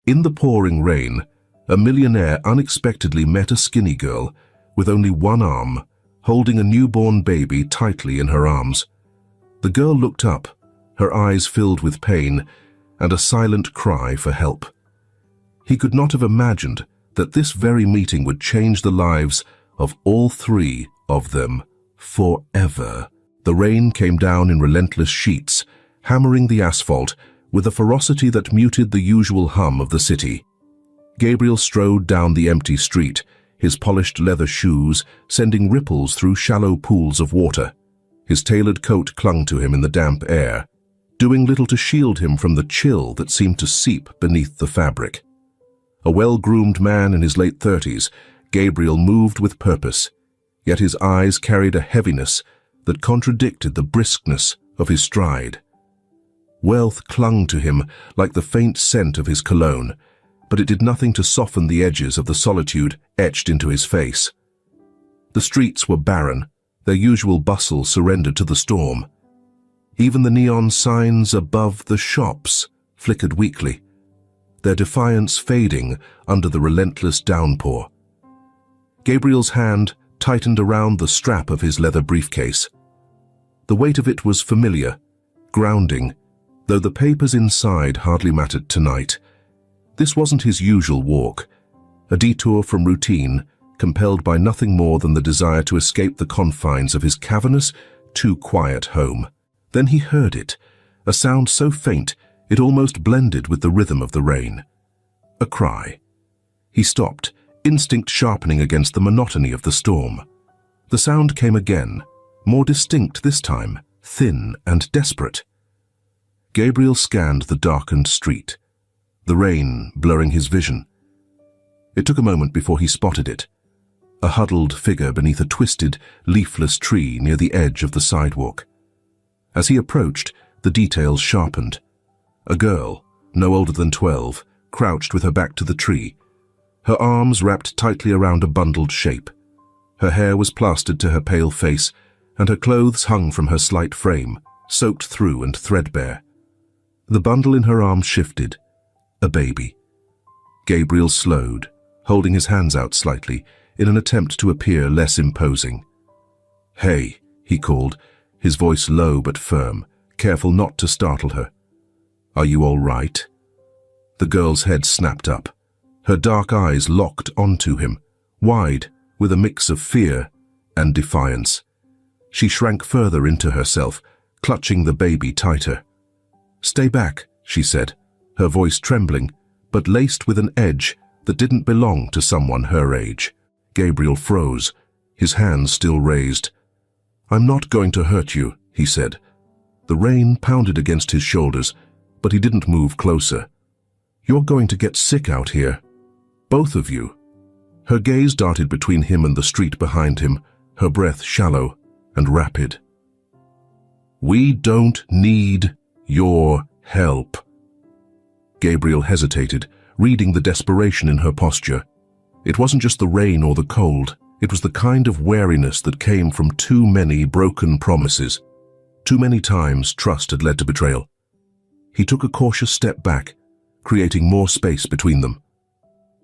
In the pouring rain, a millionaire unexpectedly met a skinny girl with only one arm, holding a newborn baby tightly in her arms. The girl looked up, her eyes filled with pain and a silent cry for help. He could not have imagined that this very meeting would change the lives of all three of them forever. The rain came down in relentless sheets, hammering the asphalt with a ferocity that muted the usual hum of the city. Gabriel strode down the empty street, his polished leather shoes sending ripples through shallow pools of water. His tailored coat clung to him in the damp air, doing little to shield him from the chill that seemed to seep beneath the fabric. A well-groomed man in his late 30s, Gabriel moved with purpose, yet his eyes carried a heaviness that contradicted the briskness of his stride. Wealth clung to him like the faint scent of his cologne, but it did nothing to soften the edges of the solitude etched into his face. The streets were barren, their usual bustle surrendered to the storm. Even the neon signs above the shops flickered weakly, their defiance fading under the relentless downpour. Gabriel's hand tightened around the strap of his leather briefcase. The weight of it was familiar, grounding, though the papers inside hardly mattered tonight. This wasn't his usual walk, a detour from routine, compelled by nothing more than the desire to escape the confines of his cavernous, too quiet home. Then he heard it, a sound so faint it almost blended with the rhythm of the rain. A cry. He stopped, instinct sharpening against the monotony of the storm. The sound came again, more distinct this time, thin and desperate. Gabriel scanned the darkened street, the rain blurring his vision. It took a moment before he spotted it, a huddled figure beneath a twisted, leafless tree near the edge of the sidewalk. As he approached, the details sharpened. A girl, no older than 12, crouched with her back to the tree, her arms wrapped tightly around a bundled shape. Her hair was plastered to her pale face, and her clothes hung from her slight frame, soaked through and threadbare. The bundle in her arms shifted. A baby. Gabriel slowed, holding his hands out slightly, in an attempt to appear less imposing. "Hey," he called, his voice low but firm, careful not to startle her. "Are you all right?" The girl's head snapped up. Her dark eyes locked onto him, wide, with a mix of fear and defiance. She shrank further into herself, clutching the baby tighter. "Stay back," she said, her voice trembling, but laced with an edge that didn't belong to someone her age. Gabriel froze, his hands still raised. "I'm not going to hurt you," he said. The rain pounded against his shoulders, but he didn't move closer. "You're going to get sick out here. Both of you." Her gaze darted between him and the street behind him, her breath shallow and rapid. "We don't need your help." Gabriel hesitated, reading the desperation in her posture. It wasn't just the rain or the cold, it was the kind of wariness that came from too many broken promises. Too many times trust had led to betrayal. He took a cautious step back, creating more space between them.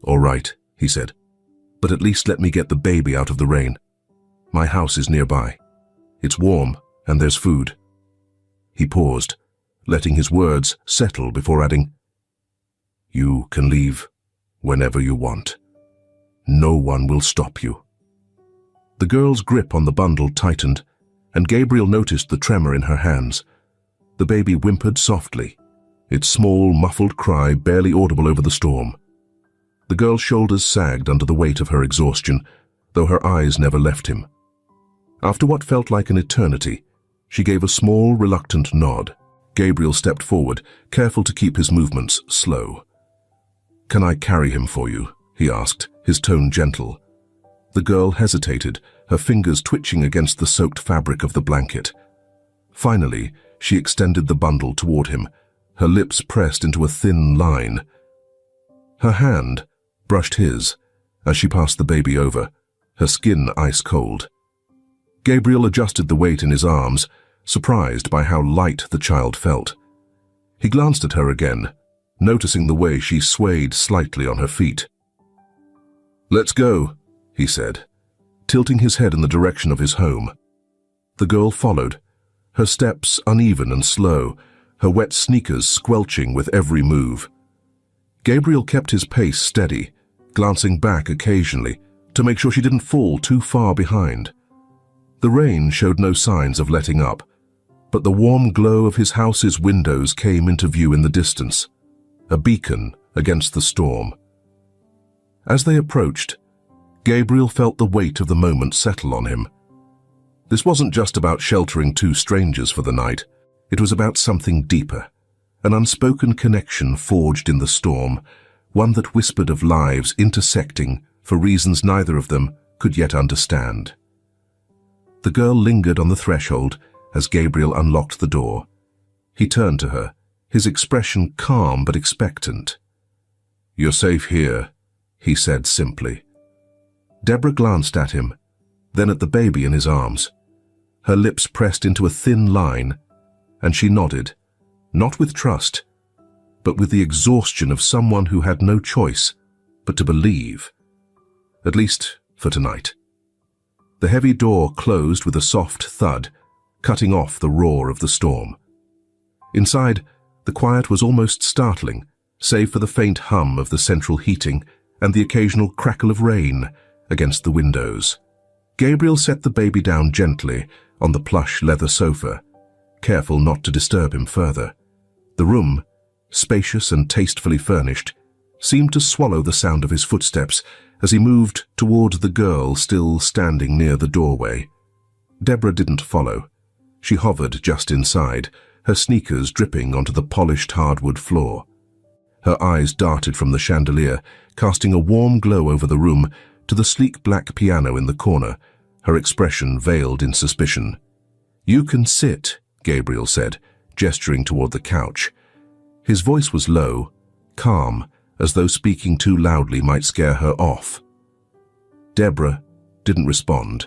"All right," he said, "but at least let me get the baby out of the rain. My house is nearby. It's warm and there's food." He paused, letting his words settle before adding, "You can leave whenever you want. No one will stop you." The girl's grip on the bundle tightened, and Gabriel noticed the tremor in her hands. The baby whimpered softly, its small, muffled cry barely audible over the storm. The girl's shoulders sagged under the weight of her exhaustion, though her eyes never left him. After what felt like an eternity, she gave a small, reluctant nod. Gabriel stepped forward, careful to keep his movements slow. "Can I carry him for you?" he asked, his tone gentle. The girl hesitated, her fingers twitching against the soaked fabric of the blanket. Finally, she extended the bundle toward him, her lips pressed into a thin line. Her hand brushed his as she passed the baby over, her skin ice cold. Gabriel adjusted the weight in his arms, surprised by how light the child felt. He glanced at her again, noticing the way she swayed slightly on her feet. "Let's go," he said, tilting his head in the direction of his home. The girl followed, her steps uneven and slow, her wet sneakers squelching with every move. Gabriel kept his pace steady, glancing back occasionally to make sure she didn't fall too far behind. The rain showed no signs of letting up, but the warm glow of his house's windows came into view in the distance, a beacon against the storm. As they approached, Gabriel felt the weight of the moment settle on him. This wasn't just about sheltering two strangers for the night. It was about something deeper, an unspoken connection forged in the storm, one that whispered of lives intersecting for reasons neither of them could yet understand. The girl lingered on the threshold as Gabriel unlocked the door. He turned to her, his expression calm but expectant. "You're safe here," he said simply. Deborah glanced at him, then at the baby in his arms. Her lips pressed into a thin line, and she nodded, not with trust, but with the exhaustion of someone who had no choice but to believe. At least for tonight. The heavy door closed with a soft thud, cutting off the roar of the storm. Inside, the quiet was almost startling, save for the faint hum of the central heating and the occasional crackle of rain against the windows. Gabriel set the baby down gently on the plush leather sofa, careful not to disturb him further. The room, spacious and tastefully furnished, seemed to swallow the sound of his footsteps as he moved toward the girl still standing near the doorway. Deborah didn't follow. She hovered just inside, her sneakers dripping onto the polished hardwood floor. Her eyes darted from the chandelier, casting a warm glow over the room to the sleek black piano in the corner, her expression veiled in suspicion. "You can sit," Gabriel said, gesturing toward the couch. His voice was low, calm, as though speaking too loudly might scare her off. Deborah didn't respond.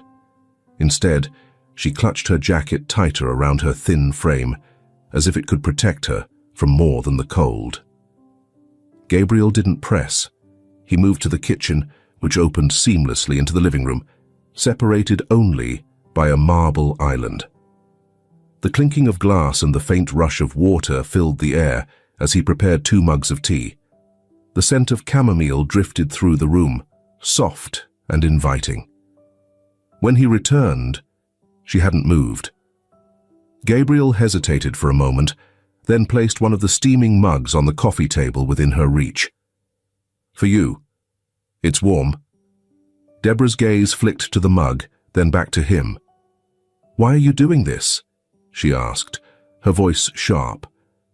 Instead, she clutched her jacket tighter around her thin frame, as if it could protect her from more than the cold. Gabriel didn't press. He moved to the kitchen, which opened seamlessly into the living room, separated only by a marble island. The clinking of glass and the faint rush of water filled the air as he prepared 2 mugs of tea. The scent of chamomile drifted through the room, soft and inviting. When he returned, she hadn't moved. Gabriel hesitated for a moment, then placed one of the steaming mugs on the coffee table within her reach. "For you. It's warm." Deborah's gaze flicked to the mug, then back to him. "Why are you doing this?" she asked, her voice sharp,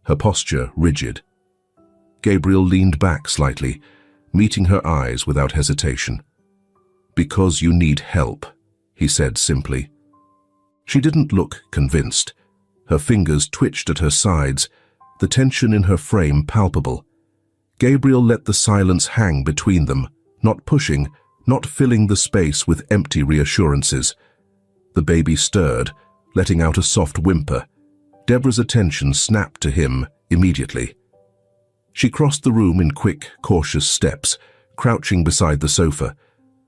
her posture rigid. Gabriel leaned back slightly, meeting her eyes without hesitation. "Because you need help," he said simply. She didn't look convinced. Her fingers twitched at her sides, the tension in her frame palpable. Gabriel let the silence hang between them, not pushing, not filling the space with empty reassurances. The baby stirred, letting out a soft whimper. Deborah's attention snapped to him immediately. She crossed the room in quick, cautious steps, crouching beside the sofa.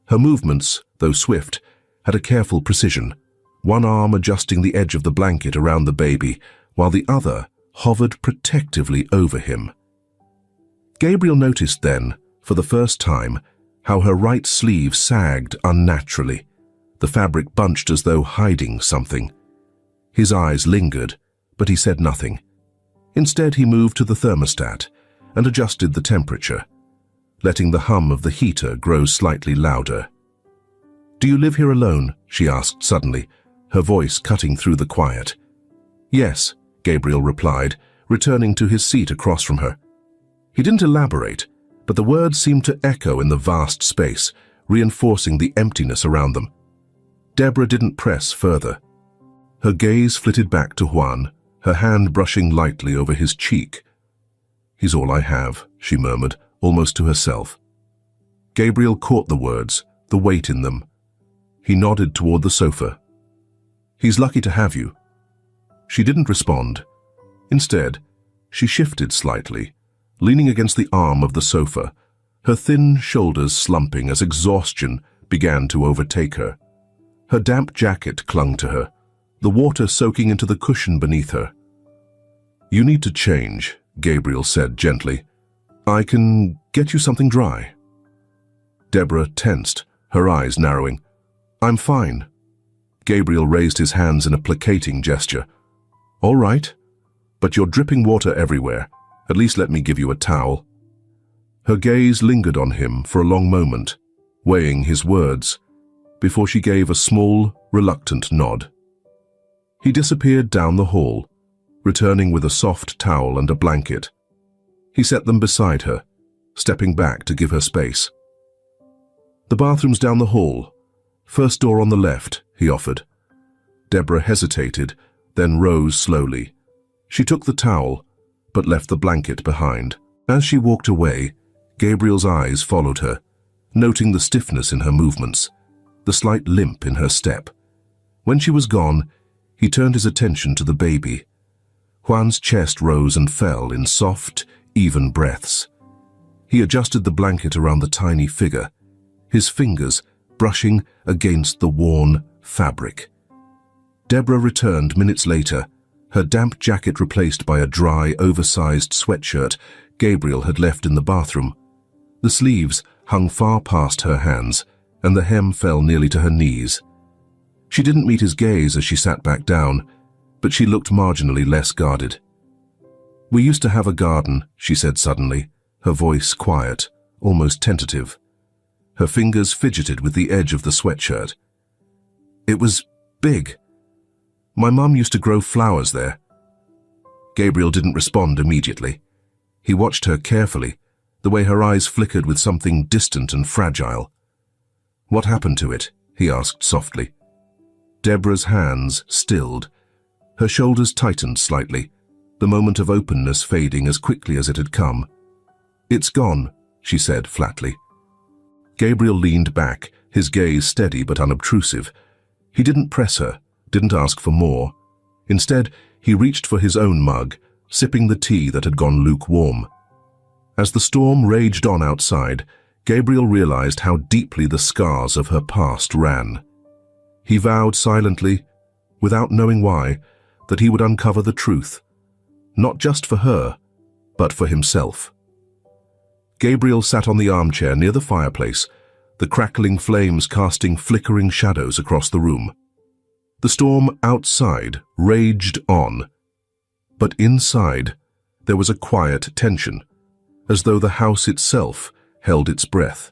Her movements, though swift, had a careful precision, one arm adjusting the edge of the blanket around the baby, while the other hovered protectively over him. Gabriel noticed then, for the first time, how her right sleeve sagged unnaturally, the fabric bunched as though hiding something. His eyes lingered, but he said nothing. Instead, he moved to the thermostat and adjusted the temperature, letting the hum of the heater grow slightly louder. "Do you live here alone?" she asked suddenly, her voice cutting through the quiet. "Yes," Gabriel replied, returning to his seat across from her. He didn't elaborate, but the words seemed to echo in the vast space, reinforcing the emptiness around them. Deborah didn't press further. Her gaze flitted back to Juan, her hand brushing lightly over his cheek. "He's all I have," she murmured, almost to herself. Gabriel caught the words, the weight in them. He nodded toward the sofa. "He's lucky to have you." She didn't respond. Instead, she shifted slightly, leaning against the arm of the sofa, her thin shoulders slumping as exhaustion began to overtake her. Her damp jacket clung to her, the water soaking into the cushion beneath her. "You need to change," Gabriel said gently. "I can get you something dry." Deborah tensed, her eyes narrowing. "I'm fine." Gabriel raised his hands in a placating gesture. "All right, but you're dripping water everywhere. At least let me give you a towel." Her gaze lingered on him for a long moment, weighing his words, before she gave a small, reluctant nod. He disappeared down the hall, returning with a soft towel and a blanket. He set them beside her, stepping back to give her space. "The bathroom's down the hall. First door on the left," he offered. Deborah hesitated, then rose slowly. She took the towel, but left the blanket behind. As she walked away, Gabriel's eyes followed her, noting the stiffness in her movements, the slight limp in her step. When she was gone, he turned his attention to the baby. Juan's chest rose and fell in soft, even breaths. He adjusted the blanket around the tiny figure, his fingers brushing against the worn fabric. Deborah returned minutes later, her damp jacket replaced by a dry, oversized sweatshirt Gabriel had left in the bathroom. The sleeves hung far past her hands, and the hem fell nearly to her knees. She didn't meet his gaze as she sat back down, but she looked marginally less guarded. "We used to have a garden," she said suddenly, her voice quiet, almost tentative. Her fingers fidgeted with the edge of the sweatshirt. "It was big. My mum used to grow flowers there." Gabriel didn't respond immediately. He watched her carefully, the way her eyes flickered with something distant and fragile. "What happened to it?" he asked softly. Deborah's hands stilled. Her shoulders tightened slightly, the moment of openness fading as quickly as it had come. "It's gone," she said flatly. Gabriel leaned back, his gaze steady but unobtrusive. He didn't press her, didn't ask for more. Instead, he reached for his own mug, sipping the tea that had gone lukewarm. As the storm raged on outside, Gabriel realized how deeply the scars of her past ran. He vowed silently, without knowing why, that he would uncover the truth, not just for her, but for himself. Gabriel sat on the armchair near the fireplace, the crackling flames casting flickering shadows across the room. The storm outside raged on, but inside there was a quiet tension, as though the house itself held its breath.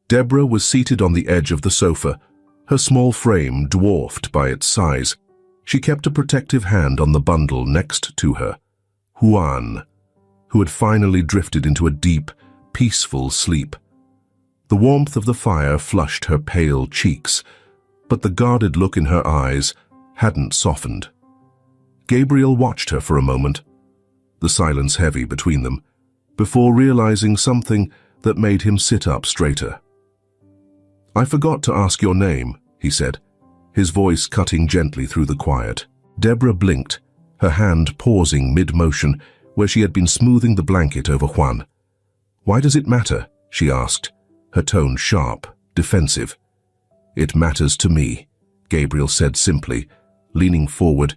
Deborah was seated on the edge of the sofa, her small frame dwarfed by its size. She kept a protective hand on the bundle next to her. Juan, who had finally drifted into a deep, peaceful sleep. The warmth of the fire flushed her pale cheeks, but the guarded look in her eyes hadn't softened. Gabriel watched her for a moment, the silence heavy between them, before realizing something that made him sit up straighter. "I forgot to ask your name," he said, his voice cutting gently through the quiet. Deborah blinked, her hand pausing mid-motion where she had been smoothing the blanket over Juan. "Why does it matter?" she asked, her tone sharp, defensive. "It matters to me," Gabriel said simply, leaning forward,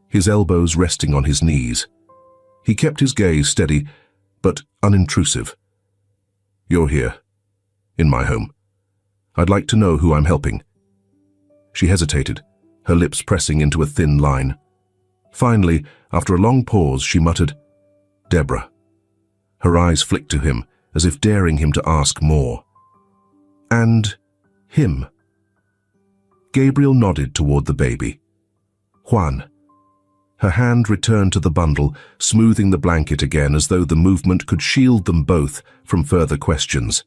his elbows resting on his knees. He kept his gaze steady, but unintrusive. "You're here, in my home. I'd like to know who I'm helping." She hesitated, her lips pressing into a thin line. Finally, after a long pause, she muttered, "Deborah." Her eyes flicked to him, as if daring him to ask more. "And him?" Gabriel nodded toward the baby. "Juan." Her hand returned to the bundle, smoothing the blanket again as though the movement could shield them both from further questions.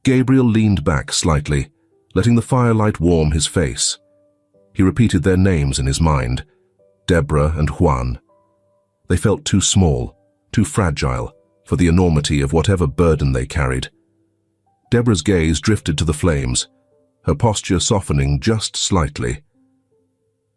Gabriel leaned back slightly, letting the firelight warm his face. He repeated their names in his mind, Deborah and Juan. They felt too small, too fragile, for the enormity of whatever burden they carried. Deborah's gaze drifted to the flames, her posture softening just slightly.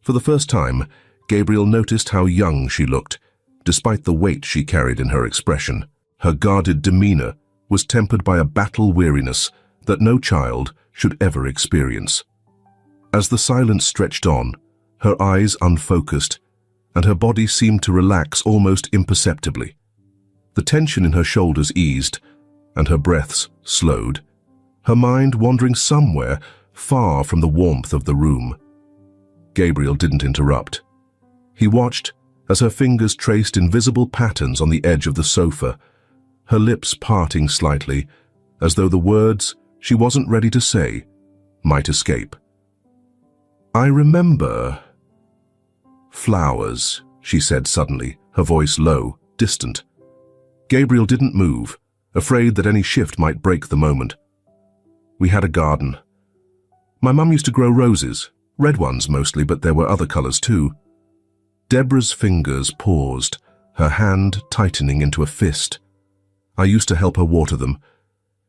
For the first time, Gabriel noticed how young she looked, despite the weight she carried in her expression. Her guarded demeanor was tempered by a battle weariness that no child should ever experience. As the silence stretched on, her eyes unfocused, and her body seemed to relax almost imperceptibly. The tension in her shoulders eased, and her breaths slowed, her mind wandering somewhere far from the warmth of the room. Gabriel didn't interrupt. He watched as her fingers traced invisible patterns on the edge of the sofa, her lips parting slightly, as though the words she wasn't ready to say might escape. "I remember flowers," she said suddenly, her voice low, distant. Gabriel didn't move, afraid that any shift might break the moment. "We had a garden. My mum used to grow roses, red ones mostly, but there were other colors too." Deborah's fingers paused, her hand tightening into a fist. "I used to help her water them.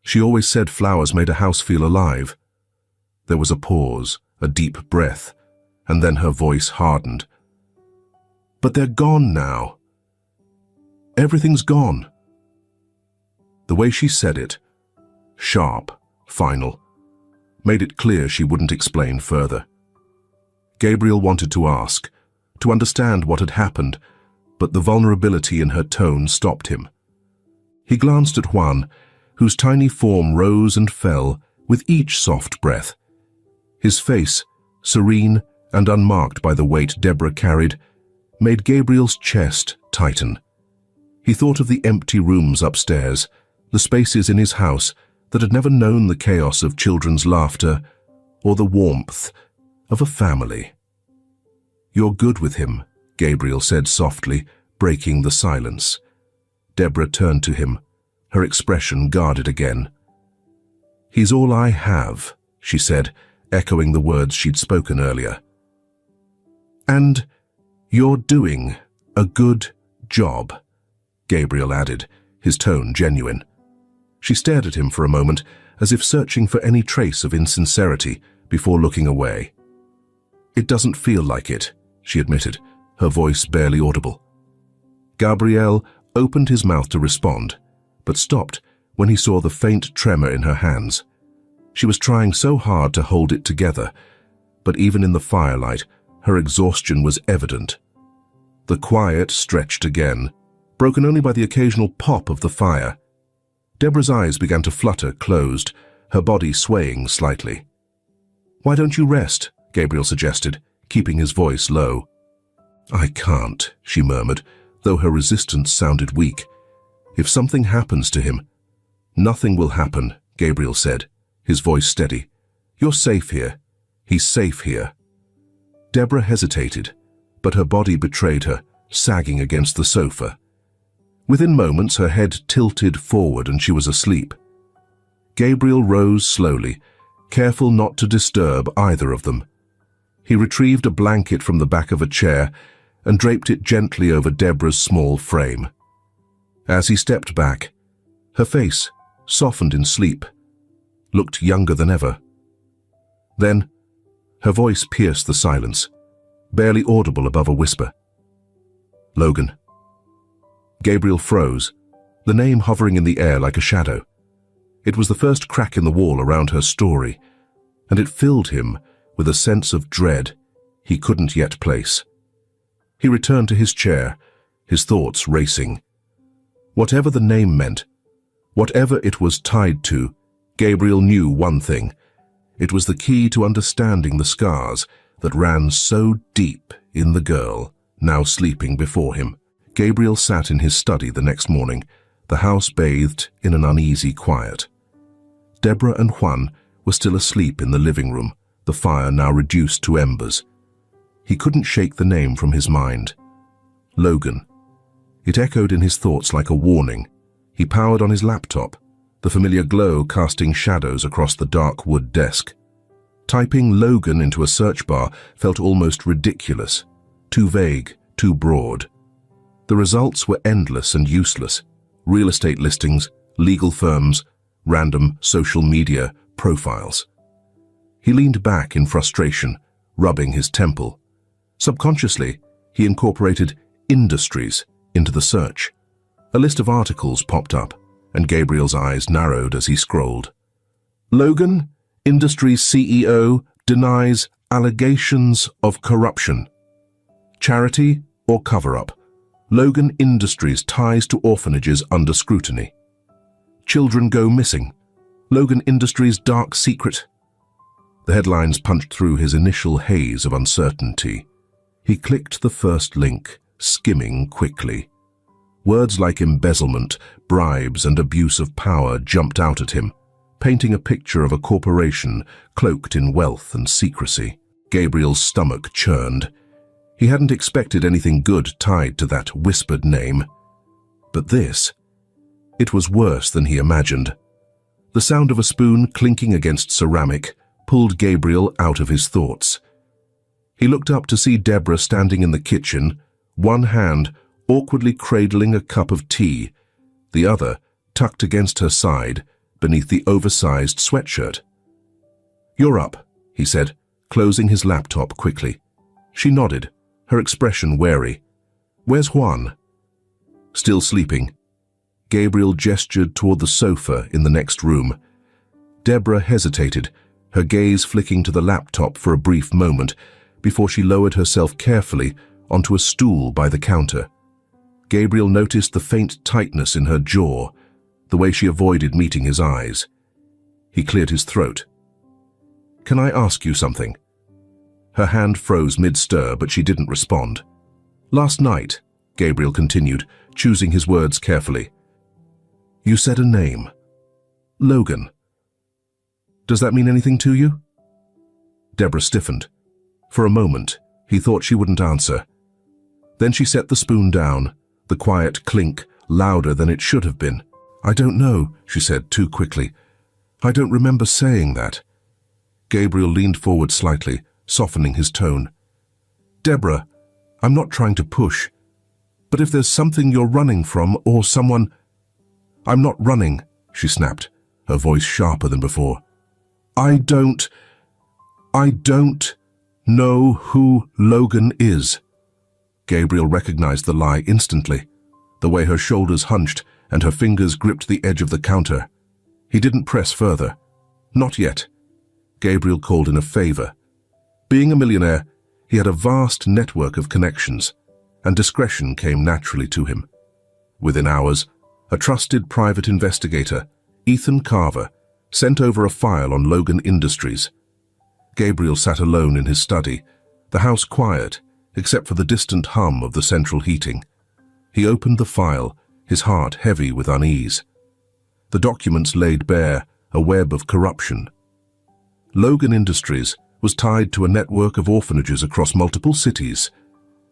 She always said flowers made a house feel alive." There was a pause, a deep breath, and then her voice hardened. "But they're gone now. Everything's gone." The way she said it, sharp, final, made it clear she wouldn't explain further. Gabriel wanted to ask, to understand what had happened, but the vulnerability in her tone stopped him. He glanced at Juan, whose tiny form rose and fell with each soft breath. His face, serene and unmarked by the weight Deborah carried, made Gabriel's chest tighten. He thought of the empty rooms upstairs, the spaces in his house that had never known the chaos of children's laughter or the warmth of a family. "You're good with him," Gabriel said softly, breaking the silence. Deborah turned to him, her expression guarded again. "He's all I have," she said, echoing the words she'd spoken earlier. "And you're doing a good job," Gabriel added, his tone genuine. She stared at him for a moment, as if searching for any trace of insincerity before looking away. "It doesn't feel like it," she admitted, her voice barely audible. Gabriel opened his mouth to respond, but stopped when he saw the faint tremor in her hands. She was trying so hard to hold it together, but even in the firelight, her exhaustion was evident. The quiet stretched again, broken only by the occasional pop of the fire. Deborah's eyes began to flutter closed, her body swaying slightly. "Why don't you rest?" Gabriel suggested, keeping his voice low. "I can't," she murmured, though her resistance sounded weak. "If something happens to him—" "Nothing will happen," Gabriel said, his voice steady. "You're safe here. He's safe here." Deborah hesitated, but her body betrayed her, sagging against the sofa. Within moments, her head tilted forward and she was asleep. Gabriel rose slowly, careful not to disturb either of them. He retrieved a blanket from the back of a chair and draped it gently over Deborah's small frame. As he stepped back, her face, softened in sleep, looked younger than ever. Then, her voice pierced the silence, barely audible above a whisper. "Logan." Gabriel froze, the name hovering in the air like a shadow. It was the first crack in the wall around her story, and it filled him with a sense of dread he couldn't yet place. He returned to his chair, his thoughts racing. Whatever the name meant, whatever it was tied to, Gabriel knew one thing. It was the key to understanding the scars that ran so deep in the girl, now sleeping before him. Gabriel sat in his study the next morning, the house bathed in an uneasy quiet. Deborah and Juan were still asleep in the living room, the fire now reduced to embers. He couldn't shake the name from his mind. Logan. It echoed in his thoughts like a warning. He powered on his laptop, the familiar glow casting shadows across the dark wood desk. Typing Logan into a search bar felt almost ridiculous, too vague, too broad. The results were endless and useless. Real estate listings, legal firms, random social media profiles. He leaned back in frustration, rubbing his temple. Subconsciously, he incorporated industries into the search. A list of articles popped up, and Gabriel's eyes narrowed as he scrolled. Logan, Industries CEO, denies allegations of corruption. Charity or cover-up. Logan Industries ties to orphanages under scrutiny. Children go missing. Logan Industries' dark secret. The headlines punched through his initial haze of uncertainty. He clicked the first link, skimming quickly. Words like embezzlement, bribes, and abuse of power jumped out at him, painting a picture of a corporation cloaked in wealth and secrecy. Gabriel's stomach churned. He hadn't expected anything good tied to that whispered name. But this, it was worse than he imagined. The sound of a spoon clinking against ceramic pulled Gabriel out of his thoughts. He looked up to see Deborah standing in the kitchen, one hand awkwardly cradling a cup of tea, the other tucked against her side beneath the oversized sweatshirt. "You're up," he said, closing his laptop quickly. She nodded, her expression wary. "Where's Juan?" "Still sleeping." Gabriel gestured toward the sofa in the next room. Deborah hesitated, her gaze flicking to the laptop for a brief moment before she lowered herself carefully onto a stool by the counter. Gabriel noticed the faint tightness in her jaw, the way she avoided meeting his eyes. He cleared his throat. "Can I ask you something?" Her hand froze mid-stir, but she didn't respond. "Last night," Gabriel continued, choosing his words carefully, "you said a name. Logan. Does that mean anything to you?" Deborah stiffened. For a moment, he thought she wouldn't answer. Then she set the spoon down, the quiet clink louder than it should have been. "I don't know," she said too quickly. "I don't remember saying that." Gabriel leaned forward slightly, softening his tone. "Deborah, I'm not trying to push, but if there's something you're running from or someone—" "I'm not running," she snapped, her voice sharper than before. I don't know who Logan is." Gabriel recognized the lie instantly, the way her shoulders hunched and her fingers gripped the edge of the counter. He didn't press further. Not yet. Gabriel called in a favor. Being a millionaire, he had a vast network of connections, and discretion came naturally to him. Within hours, a trusted private investigator, Ethan Carver, sent over a file on Logan Industries. Gabriel sat alone in his study, the house quiet, except for the distant hum of the central heating. He opened the file, his heart heavy with unease. The documents laid bare a web of corruption. Logan Industries was tied to a network of orphanages across multiple cities,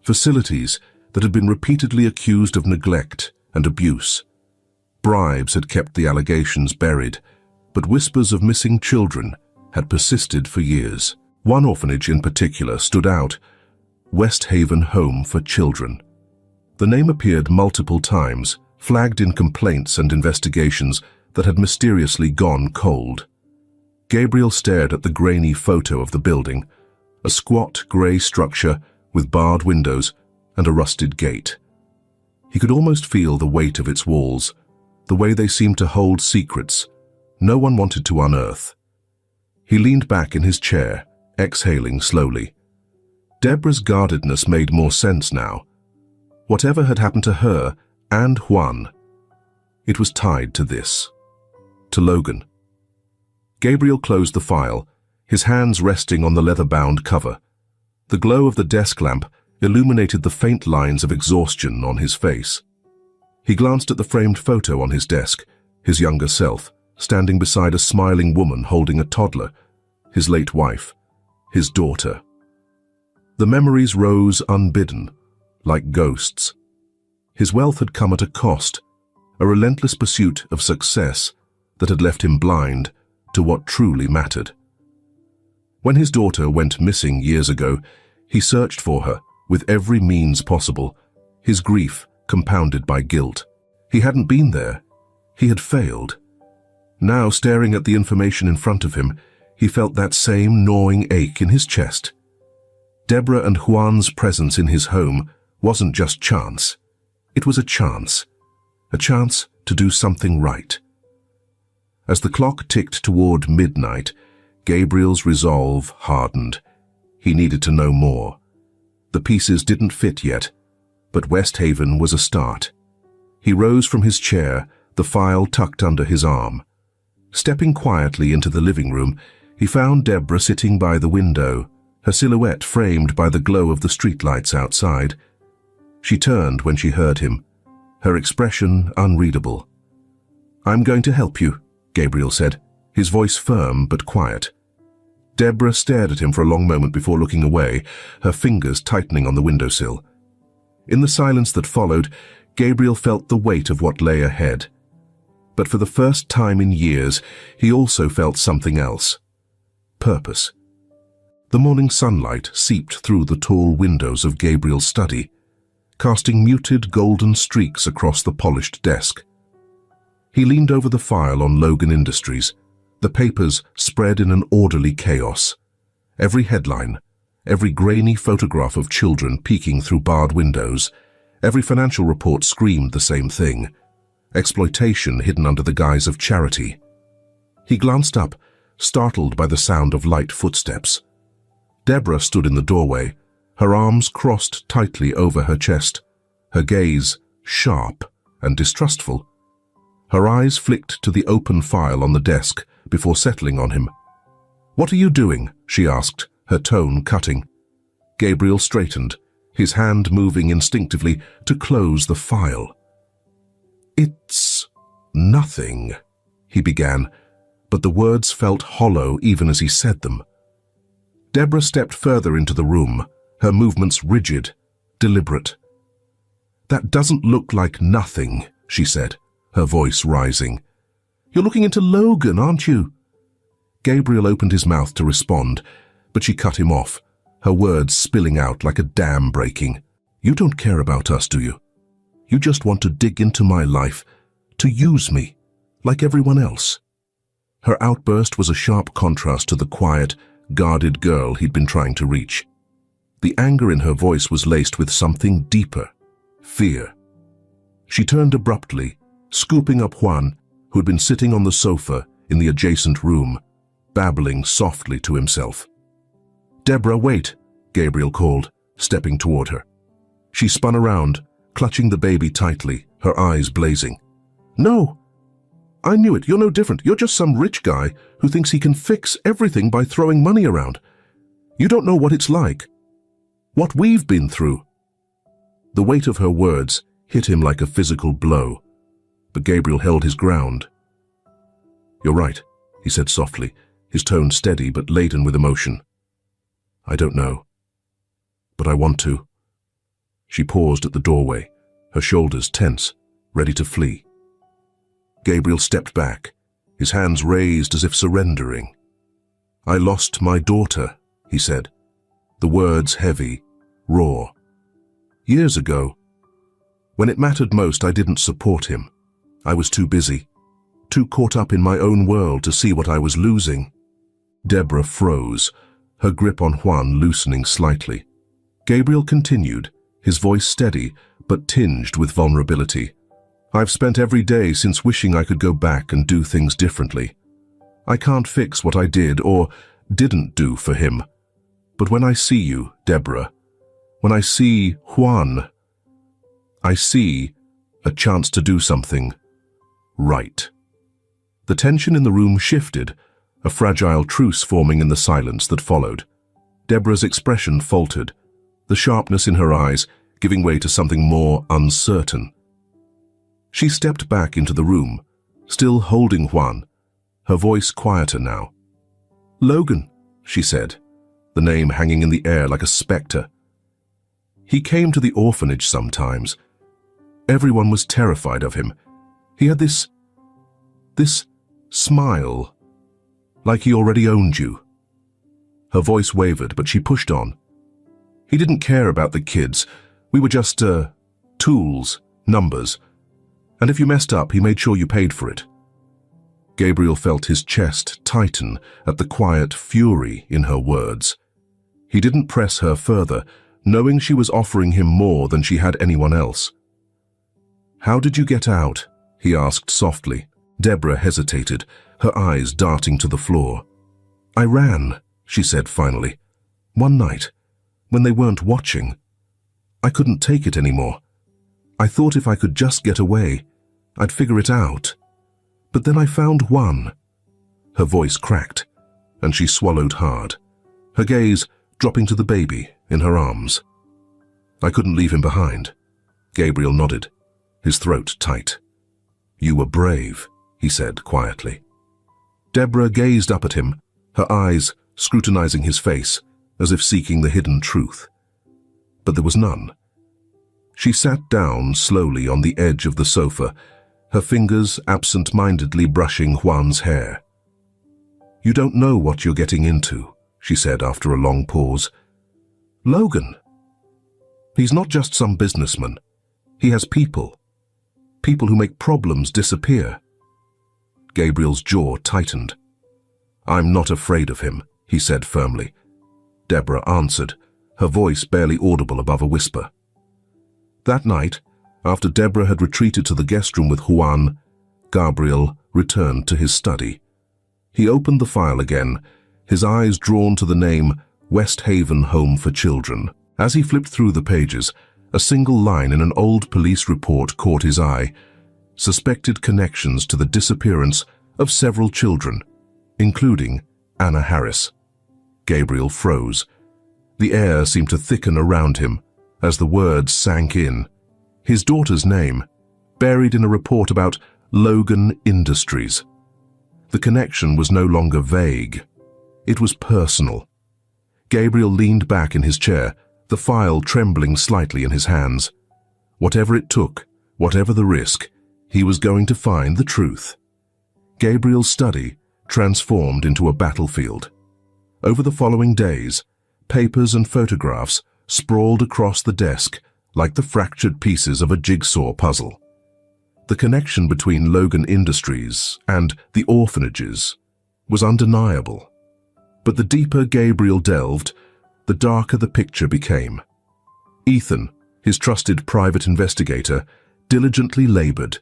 facilities that had been repeatedly accused of neglect and abuse. Bribes had kept the allegations buried, but whispers of missing children had persisted for years. One orphanage in particular stood out, West Haven Home for Children. The name appeared multiple times, flagged in complaints and investigations that had mysteriously gone cold. Gabriel stared at the grainy photo of the building, a squat grey structure with barred windows and a rusted gate. He could almost feel the weight of its walls, the way they seemed to hold secrets no one wanted to unearth. He leaned back in his chair, exhaling slowly. Deborah's guardedness made more sense now. Whatever had happened to her and Juan, it was tied to this, to Logan. Gabriel closed the file, his hands resting on the leather-bound cover. The glow of the desk lamp illuminated the faint lines of exhaustion on his face. He glanced at the framed photo on his desk, his younger self, standing beside a smiling woman holding a toddler, his late wife, his daughter. The memories rose unbidden, like ghosts. His wealth had come at a cost, a relentless pursuit of success that had left him blind to what truly mattered. When his daughter went missing years ago, he searched for her with every means possible, his grief compounded by guilt. He hadn't been there. He had failed. Now, staring at the information in front of him, he felt that same gnawing ache in his chest. Deborah and Juan's presence in his home wasn't just chance. It was a chance. a chance to do something right. As the clock ticked toward midnight, Gabriel's resolve hardened. He needed to know more. The pieces didn't fit yet, but West Haven was a start. He rose from his chair, the file tucked under his arm. Stepping quietly into the living room, he found Deborah sitting by the window, her silhouette framed by the glow of the streetlights outside. She turned when she heard him, her expression unreadable. "I'm going to help you," Gabriel said, his voice firm but quiet. Deborah stared at him for a long moment before looking away, her fingers tightening on the windowsill. In the silence that followed, Gabriel felt the weight of what lay ahead. But for the first time in years, he also felt something else. Purpose. The morning sunlight seeped through the tall windows of Gabriel's study, casting muted golden streaks across the polished desk. He leaned over the file on Logan Industries, the papers spread in an orderly chaos. Every headline, every grainy photograph of children peeking through barred windows, every financial report screamed the same thing: exploitation hidden under the guise of charity. He glanced up, startled by the sound of light footsteps. Deborah stood in the doorway, her arms crossed tightly over her chest, her gaze sharp and distrustful. Her eyes flicked to the open file on the desk before settling on him. "What are you doing?" she asked, her tone cutting. Gabriel straightened, his hand moving instinctively to close the file. "It's nothing," he began, but the words felt hollow even as he said them. Deborah stepped further into the room, her movements rigid, deliberate. "That doesn't look like nothing," she said, her voice rising. "You're looking into Logan, aren't you?" Gabriel opened his mouth to respond, but she cut him off, her words spilling out like a dam breaking. "You don't care about us, do you? You just want to dig into my life, to use me, like everyone else." Her outburst was a sharp contrast to the quiet, guarded girl he'd been trying to reach. The anger in her voice was laced with something deeper: fear. She turned abruptly, scooping up Juan, who had been sitting on the sofa in the adjacent room, babbling softly to himself. "Deborah, wait," Gabriel called, stepping toward her. She spun around, clutching the baby tightly, her eyes blazing. "No! I knew it. You're no different. You're just some rich guy who thinks he can fix everything by throwing money around. You don't know what it's like. What we've been through." The weight of her words hit him like a physical blow, but Gabriel held his ground. "You're right," he said softly, his tone steady but laden with emotion. "I don't know, but I want to." She paused at the doorway, her shoulders tense, ready to flee. Gabriel stepped back, his hands raised as if surrendering. "I lost my daughter," he said, the words heavy, raw. "Years ago. When it mattered most, I didn't support him. I was too busy, too caught up in my own world to see what I was losing." Deborah froze, her grip on Juan loosening slightly. Gabriel continued, his voice steady but tinged with vulnerability. "I've spent every day since wishing I could go back and do things differently. I can't fix what I did or didn't do for him. But when I see you, Deborah, when I see Juan, I see a chance to do something right." The tension in the room shifted, a fragile truce forming in the silence that followed. Deborah's expression faltered, the sharpness in her eyes giving way to something more uncertain. She stepped back into the room, still holding Juan, her voice quieter now. "Logan," she said, the name hanging in the air like a specter. "He came to the orphanage sometimes. Everyone was terrified of him. He had this smile, like he already owned you." Her voice wavered, but she pushed on. "He didn't care about the kids. We were just, tools, numbers. And if you messed up, he made sure you paid for it." Gabriel felt his chest tighten at the quiet fury in her words. He didn't press her further, knowing she was offering him more than she had anyone else. "How did you get out?" he asked softly. Deborah hesitated, her eyes darting to the floor. "I ran," she said finally. "One night, when they weren't watching. I couldn't take it anymore. I thought if I could just get away, I'd figure it out. But then I found Juan." Her voice cracked, and she swallowed hard, her gaze dropping to the baby in her arms. "I couldn't leave him behind." Gabriel nodded, his throat tight. "You were brave," he said quietly. Deborah gazed up at him, her eyes scrutinizing his face as if seeking the hidden truth. But there was none. She sat down slowly on the edge of the sofa, her fingers absent-mindedly brushing Juan's hair. "You don't know what you're getting into," she said after a long pause. "Logan. He's not just some businessman. He has people. People who make problems disappear." Gabriel's jaw tightened. "I'm not afraid of him," he said firmly. Deborah answered, her voice barely audible above a whisper. That night, after Deborah had retreated to the guest room with Juan, Gabriel returned to his study. He opened the file again, his eyes drawn to the name West Haven Home for Children. As he flipped through the pages, a single line in an old police report caught his eye: suspected connections to the disappearance of several children, including Anna Harris. Gabriel froze. The air seemed to thicken around him as the words sank in. His daughter's name, buried in a report about Logan Industries. The connection was no longer vague. It was personal. Gabriel leaned back in his chair, the file trembling slightly in his hands. Whatever it took, whatever the risk, he was going to find the truth. Gabriel's study transformed into a battlefield. Over the following days, papers and photographs sprawled across the desk like the fractured pieces of a jigsaw puzzle. The connection between Logan Industries and the orphanages was undeniable. But the deeper Gabriel delved, the darker the picture became. Ethan, his trusted private investigator, diligently labored.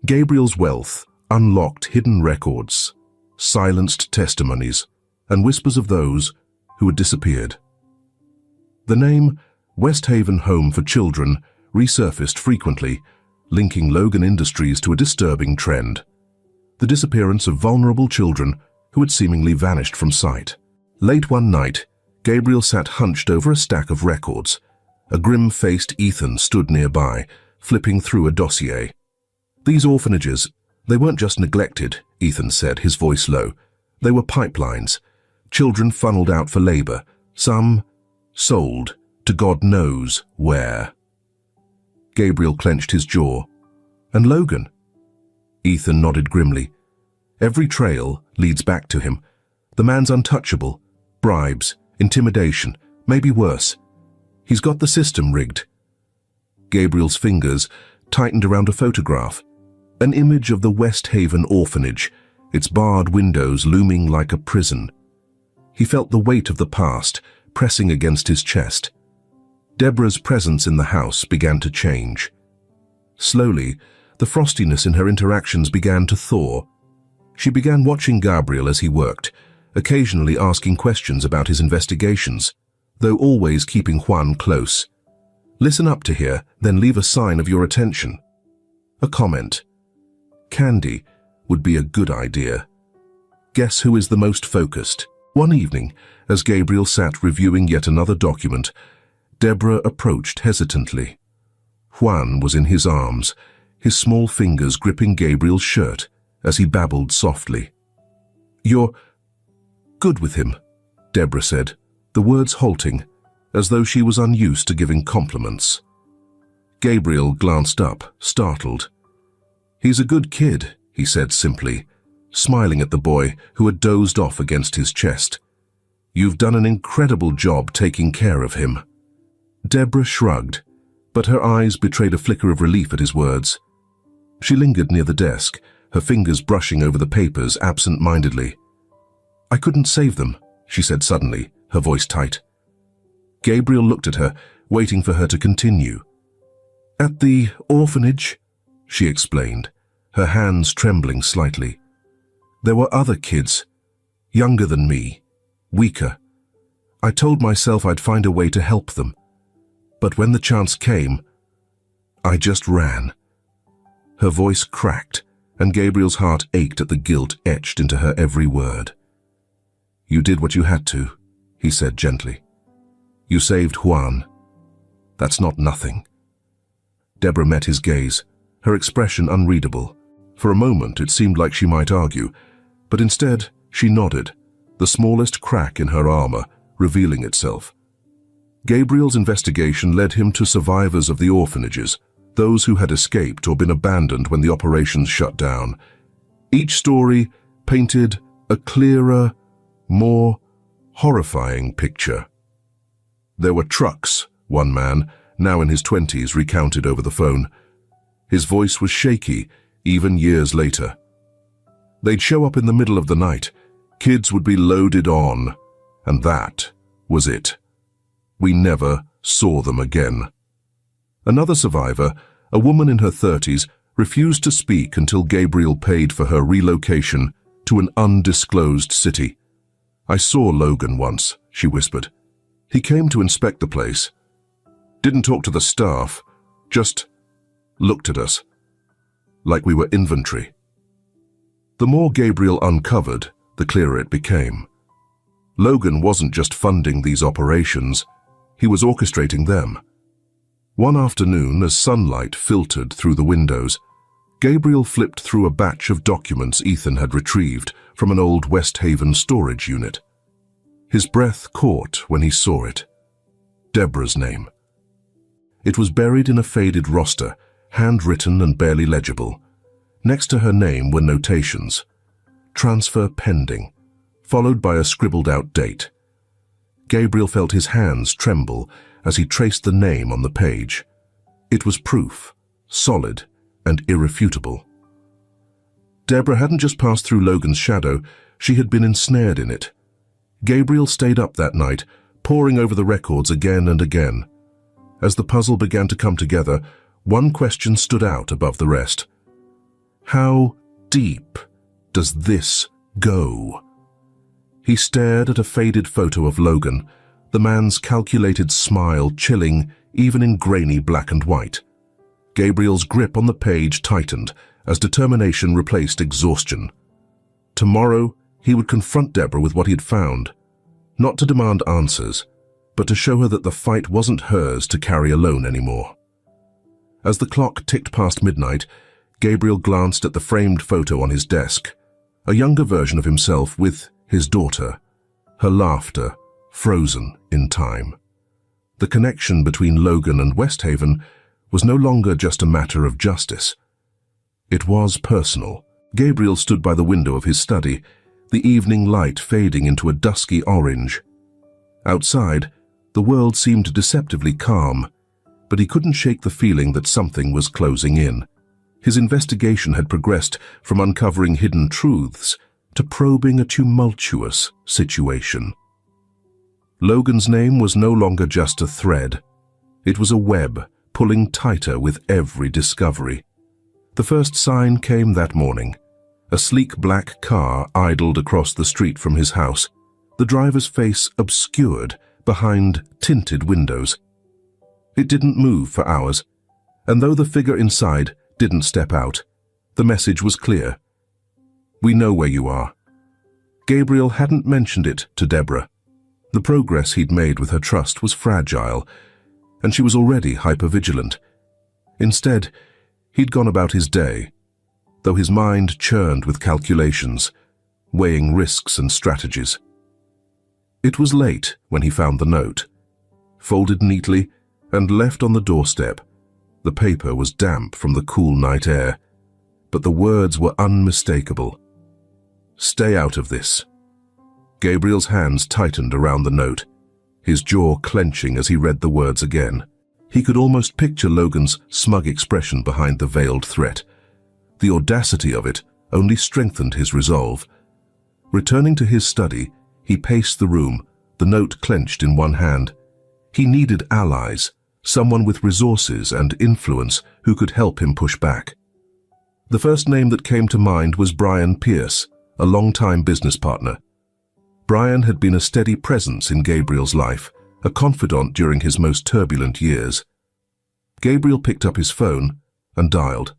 Gabriel's wealth unlocked hidden records, silenced testimonies, and whispers of those who had disappeared. The name West Haven Home for Children resurfaced frequently, linking Logan Industries to a disturbing trend: the disappearance of vulnerable children who had seemingly vanished from sight. Late one night, Gabriel sat hunched over a stack of records. A grim-faced Ethan stood nearby, flipping through a dossier. "These orphanages, they weren't just neglected," Ethan said, his voice low. "They were pipelines. Children funneled out for labor, some sold to God knows where." Gabriel clenched his jaw. "And Logan?" Ethan nodded grimly. "Every trail leads back to him. The man's untouchable. Bribes, intimidation, maybe worse. He's got the system rigged." Gabriel's fingers tightened around a photograph, an image of the West Haven orphanage, its barred windows looming like a prison. He felt the weight of the past pressing against his chest. Deborah's presence in the house began to change. Slowly, the frostiness in her interactions began to thaw. She began watching Gabriel as he worked, occasionally asking questions about his investigations, though always keeping Juan close. "Listen up to here, then leave a sign of your attention." A comment. Candy would be a good idea. Guess who is the most focused? One evening, as Gabriel sat reviewing yet another document, Deborah approached hesitantly. Juan was in his arms, his small fingers gripping Gabriel's shirt as he babbled softly. "You're good with him," Deborah said, the words halting, as though she was unused to giving compliments. Gabriel glanced up, startled. "He's a good kid," he said simply, smiling at the boy who had dozed off against his chest. "You've done an incredible job taking care of him." Deborah shrugged, but her eyes betrayed a flicker of relief at his words. She lingered near the desk, her fingers brushing over the papers absent-mindedly. "I couldn't save them," she said suddenly, her voice tight. Gabriel looked at her, waiting for her to continue. "At the orphanage," she explained, her hands trembling slightly. There were other kids, younger than me, weaker. I told myself I'd find a way to help them. But when the chance came, I just ran. Her voice cracked, and Gabriel's heart ached at the guilt etched into her every word. You did what you had to, he said gently. You saved Juan. That's not nothing. Deborah met his gaze, her expression unreadable. For a moment it seemed like she might argue, but instead she nodded, the smallest crack in her armor revealing itself. Gabriel's investigation led him to survivors of the orphanages, those who had escaped or been abandoned when the operations shut down. Each story painted a clearer, more horrifying picture. There were trucks, one man, now in his 20s, recounted over the phone. His voice was shaky, even years later. They'd show up in the middle of the night. Kids would be loaded on, and that was it. We never saw them again. Another survivor, a woman in her 30s, refused to speak until Gabriel paid for her relocation to an undisclosed city. I saw Logan once, she whispered. He came to inspect the place. Didn't talk to the staff, just looked at us, like we were inventory. The more Gabriel uncovered, the clearer it became. Logan wasn't just funding these operations, he was orchestrating them. One afternoon, as sunlight filtered through the windows, Gabriel flipped through a batch of documents Ethan had retrieved from an old West Haven storage unit. His breath caught when he saw it. Deborah's name. It was buried in a faded roster, handwritten and barely legible. Next to her name were notations. Transfer pending, followed by a scribbled-out date. Gabriel felt his hands tremble as he traced the name on the page. It was proof, solid and irrefutable. Deborah hadn't just passed through Logan's shadow, she had been ensnared in it. Gabriel stayed up that night, poring over the records again and again. As the puzzle began to come together, one question stood out above the rest. How deep does this go? He stared at a faded photo of Logan, the man's calculated smile chilling even in grainy black and white. Gabriel's grip on the page tightened as determination replaced exhaustion. Tomorrow, he would confront Deborah with what he had found, not to demand answers, but to show her that the fight wasn't hers to carry alone anymore. As the clock ticked past midnight, Gabriel glanced at the framed photo on his desk, a younger version of himself with his daughter, her laughter frozen in time. The connection between Logan and West Haven was no longer just a matter of justice. It was personal. Gabriel stood by the window of his study, the evening light fading into a dusky orange. Outside, the world seemed deceptively calm, but he couldn't shake the feeling that something was closing in. His investigation had progressed from uncovering hidden truths to probing a tumultuous situation. Logan's name was no longer just a thread. It was a web, pulling tighter with every discovery. The first sign came that morning. A sleek black car idled across the street from his house, the driver's face obscured behind tinted windows. It didn't move for hours, and though the figure inside didn't step out, the message was clear. We know where you are. Gabriel hadn't mentioned it to Deborah. The progress he'd made with her trust was fragile, and she was already hypervigilant. Instead, he'd gone about his day, though his mind churned with calculations, weighing risks and strategies. It was late when he found the note. Folded neatly and left on the doorstep, the paper was damp from the cool night air, but the words were unmistakable. Stay out of this. Gabriel's hands tightened around the note, his jaw clenching as he read the words again. He could almost picture Logan's smug expression behind the veiled threat. The audacity of it only strengthened his resolve. Returning to his study, he paced the room, the note clenched in one hand. He needed allies, someone with resources and influence who could help him push back. The first name that came to mind was Brian Pierce, a longtime business partner. Brian had been a steady presence in Gabriel's life, a confidant during his most turbulent years. Gabriel picked up his phone and dialed.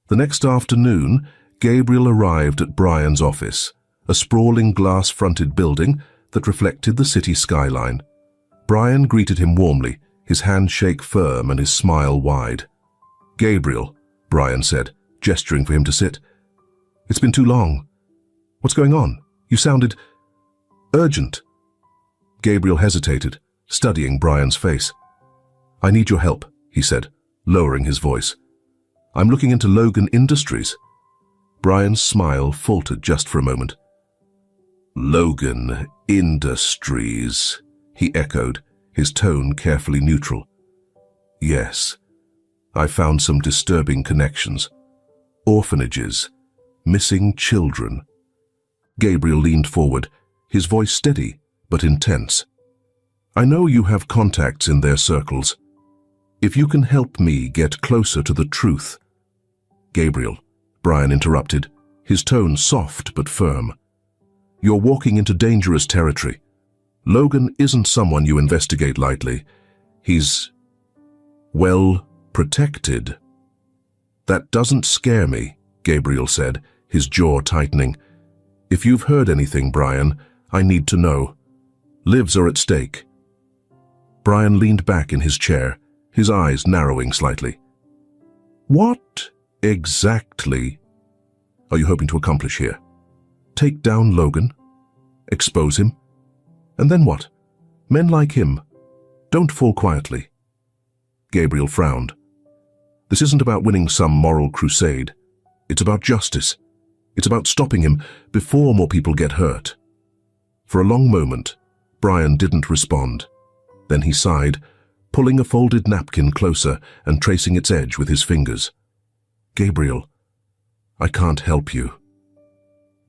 The next afternoon, Gabriel arrived at Brian's office, a sprawling glass-fronted building that reflected the city skyline. Brian greeted him warmly, his handshake firm and his smile wide. "Gabriel," Brian said, gesturing for him to sit. "It's been too long. What's going on? You sounded urgent." Gabriel hesitated, studying Brian's face. "I need your help," he said, lowering his voice. "I'm looking into Logan Industries." Brian's smile faltered just for a moment. "Logan Industries," he echoed, his tone carefully neutral. "Yes, I found some disturbing connections. Orphanages, missing children." Gabriel leaned forward, his voice steady but intense. "I know you have contacts in their circles. If you can help me get closer to the truth—" "Gabriel," Brian interrupted, his tone soft but firm. "You're walking into dangerous territory. Logan isn't someone you investigate lightly. He's, well, protected." "That doesn't scare me," Gabriel said, his jaw tightening. "If you've heard anything, Brian, I need to know. Lives are at stake." Brian leaned back in his chair, his eyes narrowing slightly. "What exactly are you hoping to accomplish here? Take down Logan? Expose him? And then what? Men like him don't fall quietly." Gabriel frowned. "This isn't about winning some moral crusade. It's about justice. It's about stopping him before more people get hurt." For a long moment, Brian didn't respond. Then he sighed, pulling a folded napkin closer and tracing its edge with his fingers. "Gabriel, I can't help you."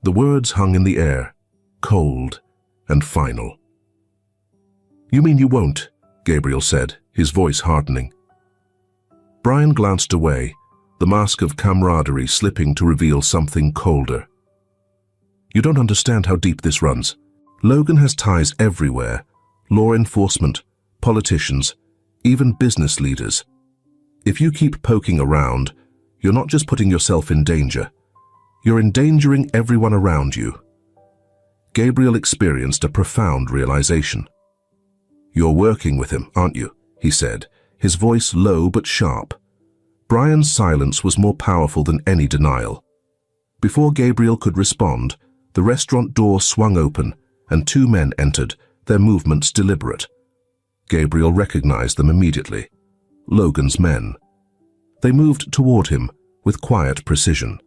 The words hung in the air, cold and final. "You mean you won't?" Gabriel said, his voice hardening. Brian glanced away, the mask of camaraderie slipping to reveal something colder. "You don't understand how deep this runs. Logan has ties everywhere: law enforcement, politicians, even business leaders. If you keep poking around, you're not just putting yourself in danger, you're endangering everyone around you." Gabriel experienced a profound realization. "You're working with him, aren't you?" he said, his voice low but sharp. Brian's silence was more powerful than any denial. Before Gabriel could respond, the restaurant door swung open and two men entered, their movements deliberate. Gabriel recognized them immediately. Logan's men. They moved toward him with quiet precision,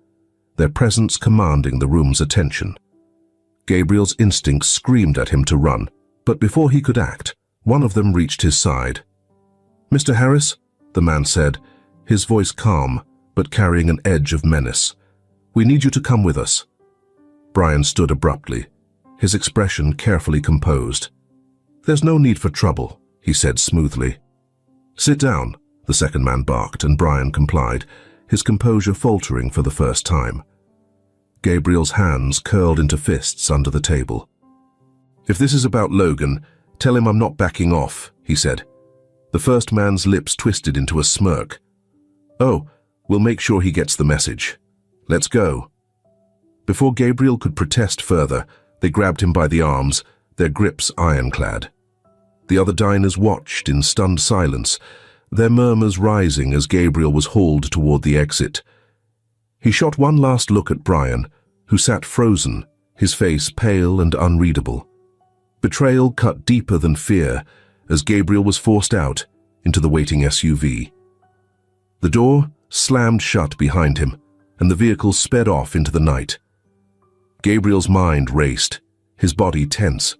their presence commanding the room's attention. Gabriel's instincts screamed at him to run, but before he could act, one of them reached his side. "Mr. Harris," the man said, his voice calm but carrying an edge of menace, "we need you to come with us." Brian stood abruptly, his expression carefully composed. "There's no need for trouble," he said smoothly. "Sit down," the second man barked, and Brian complied, his composure faltering for the first time. Gabriel's hands curled into fists under the table. "If this is about Logan, tell him I'm not backing off," he said. The first man's lips twisted into a smirk. "Oh, we'll make sure he gets the message. Let's go." Before Gabriel could protest further, they grabbed him by the arms, their grips ironclad. The other diners watched in stunned silence, their murmurs rising as Gabriel was hauled toward the exit. He shot one last look at Brian, who sat frozen, his face pale and unreadable. Betrayal cut deeper than fear as Gabriel was forced out into the waiting SUV. The door slammed shut behind him, and the vehicle sped off into the night. Gabriel's mind raced, his body tense.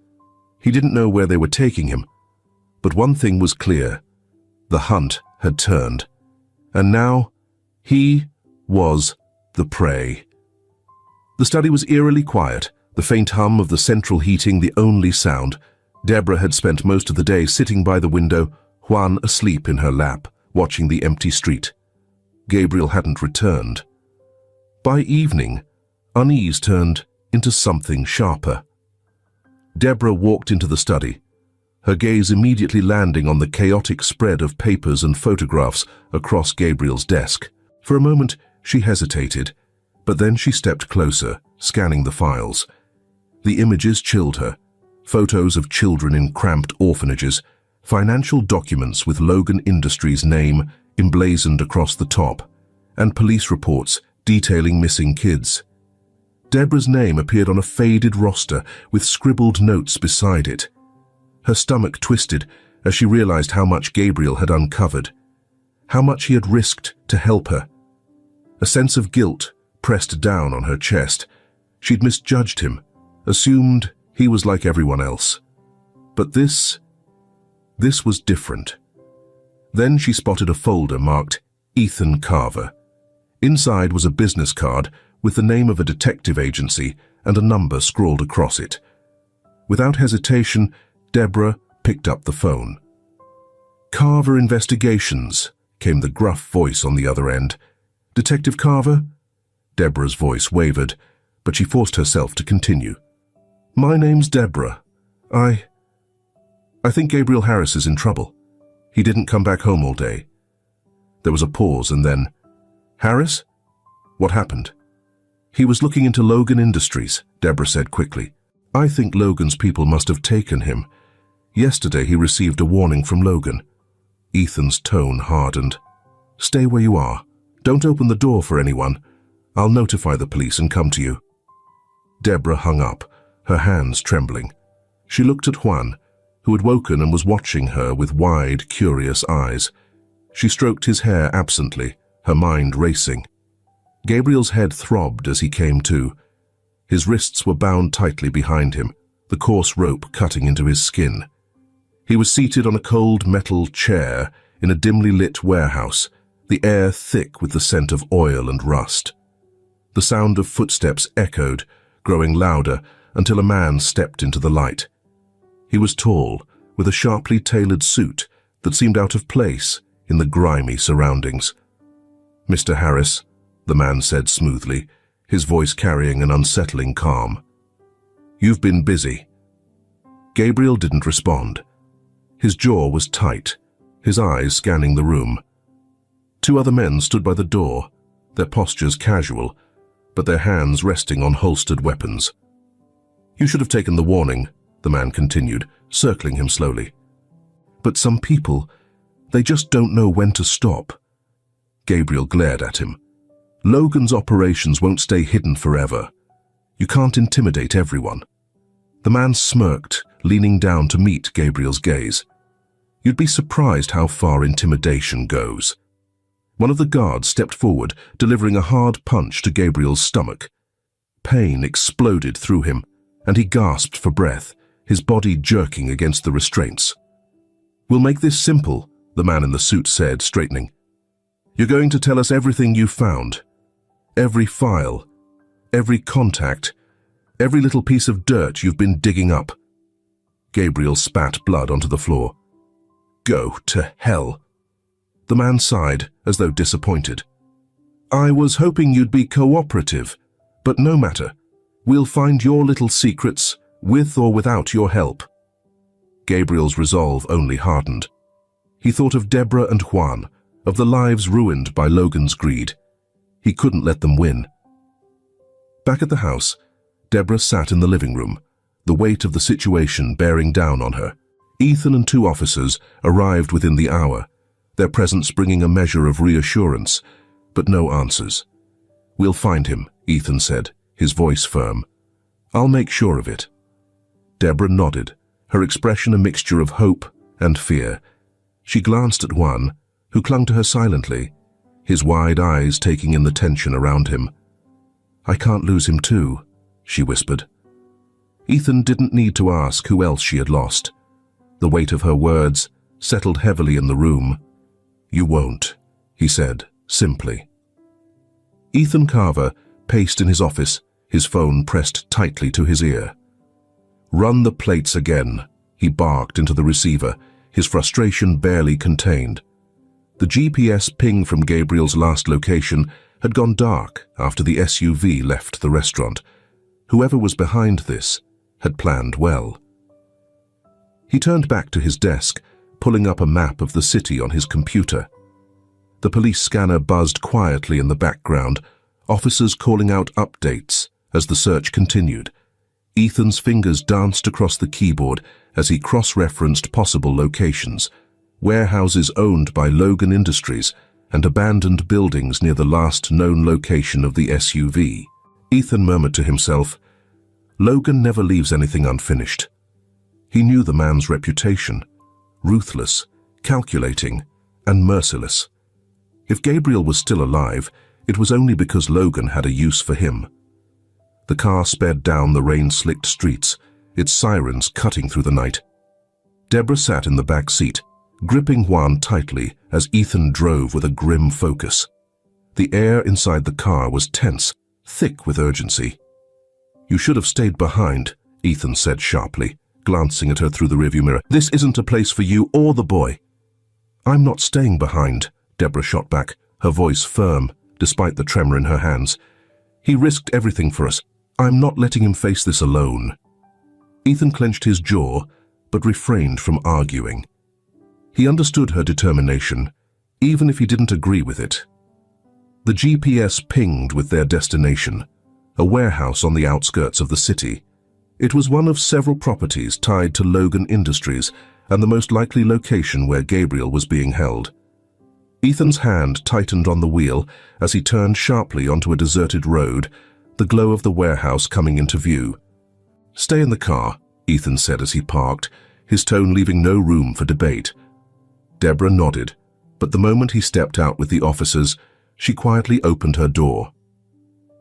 He didn't know where they were taking him, but one thing was clear: the hunt had turned, and now he was the prey. The study was eerily quiet, the faint hum of the central heating the only sound. Deborah had spent most of the day sitting by the window, Juan asleep in her lap, watching the empty street. Gabriel hadn't returned. By evening, unease turned into something sharper. Deborah walked into the study, her gaze immediately landing on the chaotic spread of papers and photographs across Gabriel's desk. For a moment, she hesitated, but then she stepped closer, scanning the files. The images chilled her. Photos of children in cramped orphanages, financial documents with Logan Industries' name emblazoned across the top, and police reports detailing missing kids. Deborah's name appeared on a faded roster with scribbled notes beside it. Her stomach twisted as she realized how much Gabriel had uncovered, how much he had risked to help her. A sense of guilt pressed down on her chest. She'd misjudged him, assumed he was like everyone else. But this was different. Then she spotted a folder marked Ethan Carver. Inside was a business card with the name of a detective agency and a number scrawled across it. Without hesitation, Deborah picked up the phone. "Carver Investigations," came the gruff voice on the other end. "Detective Carver?" Deborah's voice wavered, but she forced herself to continue. "My name's Deborah. I think Gabriel Harris is in trouble. He didn't come back home all day." There was a pause and then, "Harris? What happened?" "He was looking into Logan Industries," Deborah said quickly. "I think Logan's people must have taken him. Yesterday he received a warning from Logan." Ethan's tone hardened. "Stay where you are. Don't open the door for anyone. I'll notify the police and come to you." Deborah hung up, her hands trembling. She looked at Juan, who had woken and was watching her with wide, curious eyes. She stroked his hair absently, her mind racing. Gabriel's head throbbed as he came to. His wrists were bound tightly behind him, the coarse rope cutting into his skin. He was seated on a cold metal chair in a dimly lit warehouse, the air thick with the scent of oil and rust. The sound of footsteps echoed, growing louder until a man stepped into the light. He was tall, with a sharply tailored suit that seemed out of place in the grimy surroundings. "Mr. Harris," the man said smoothly, his voice carrying an unsettling calm. "You've been busy." Gabriel didn't respond. His jaw was tight, his eyes scanning the room. Two other men stood by the door, their postures casual, but their hands resting on holstered weapons. "You should have taken the warning," the man continued, circling him slowly. "But some people, they just don't know when to stop." Gabriel glared at him. "Logan's operations won't stay hidden forever. You can't intimidate everyone." The man smirked, leaning down to meet Gabriel's gaze. "You'd be surprised how far intimidation goes." One of the guards stepped forward, delivering a hard punch to Gabriel's stomach. Pain exploded through him, and he gasped for breath, his body jerking against the restraints. "We'll make this simple," the man in the suit said, straightening. "You're going to tell us everything you found. Every file, every contact, every little piece of dirt you've been digging up." Gabriel spat blood onto the floor. "Go to hell." The man sighed, as though disappointed. "I was hoping you'd be cooperative, but no matter. We'll find your little secrets, with or without your help." Gabriel's resolve only hardened. He thought of Deborah and Juan, of the lives ruined by Logan's greed. He couldn't let them win. Back at the house, Deborah sat in the living room, the weight of the situation bearing down on her. Ethan and two officers arrived within the hour, their presence bringing a measure of reassurance, but no answers. "We'll find him," Ethan said, his voice firm. "I'll make sure of it." Deborah nodded, her expression a mixture of hope and fear. She glanced at Juan, who clung to her silently, his wide eyes taking in the tension around him. "I can't lose him too," she whispered. Ethan didn't need to ask who else she had lost. The weight of her words settled heavily in the room. "You won't," he said, simply. Ethan Carver paced in his office, his phone pressed tightly to his ear. "Run the plates again," he barked into the receiver, his frustration barely contained. The GPS ping from Gabriel's last location had gone dark after the SUV left the restaurant. Whoever was behind this had planned well. He turned back to his desk, pulling up a map of the city on his computer. The police scanner buzzed quietly in the background, officers calling out updates as the search continued. Ethan's fingers danced across the keyboard as he cross-referenced possible locations, warehouses owned by Logan Industries and abandoned buildings near the last known location of the SUV. Ethan murmured to himself, "Logan never leaves anything unfinished." He knew the man's reputation: ruthless, calculating, and merciless. If Gabriel was still alive, it was only because Logan had a use for him. The car sped down the rain-slicked streets, its sirens cutting through the night. Deborah sat in the back seat, gripping Juan tightly as Ethan drove with a grim focus. The air inside the car was tense, thick with urgency. "You should have stayed behind," Ethan said sharply, glancing at her through the rearview mirror. "This isn't a place for you or the boy." "I'm not staying behind," Deborah shot back, her voice firm, despite the tremor in her hands. "He risked everything for us. I'm not letting him face this alone." Ethan clenched his jaw, but refrained from arguing. He understood her determination, even if he didn't agree with it. The GPS pinged with their destination, a warehouse on the outskirts of the city. It was one of several properties tied to Logan Industries and the most likely location where Gabriel was being held. Ethan's hand tightened on the wheel as he turned sharply onto a deserted road, the glow of the warehouse coming into view. "Stay in the car," Ethan said as he parked, his tone leaving no room for debate. Deborah nodded, but the moment he stepped out with the officers, she quietly opened her door.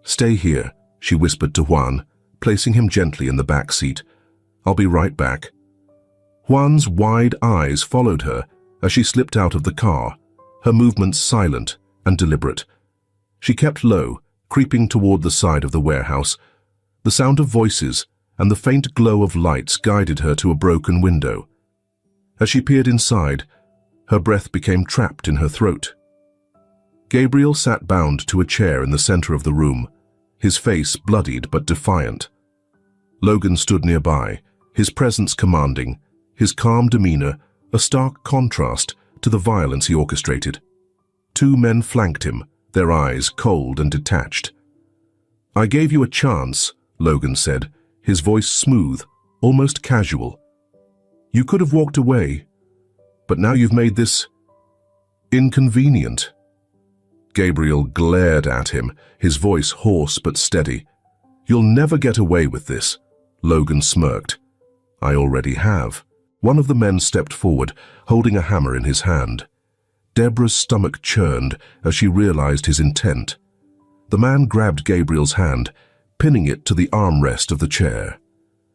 "Stay here," she whispered to Juan, placing him gently in the back seat. "I'll be right back." Juan's wide eyes followed her as she slipped out of the car, her movements silent and deliberate. She kept low, creeping toward the side of the warehouse. The sound of voices and the faint glow of lights guided her to a broken window. As she peered inside, her breath became trapped in her throat. Gabriel sat bound to a chair in the center of the room, his face bloodied but defiant. Logan stood nearby, his presence commanding, his calm demeanor a stark contrast to the violence he orchestrated. Two men flanked him, their eyes cold and detached. "I gave you a chance," Logan said, his voice smooth, almost casual. "You could have walked away, but now you've made this inconvenient." Gabriel glared at him, his voice hoarse but steady. "You'll never get away with this," Logan smirked. "I already have." One of the men stepped forward, holding a hammer in his hand. Deborah's stomach churned as she realized his intent. The man grabbed Gabriel's hand, pinning it to the armrest of the chair.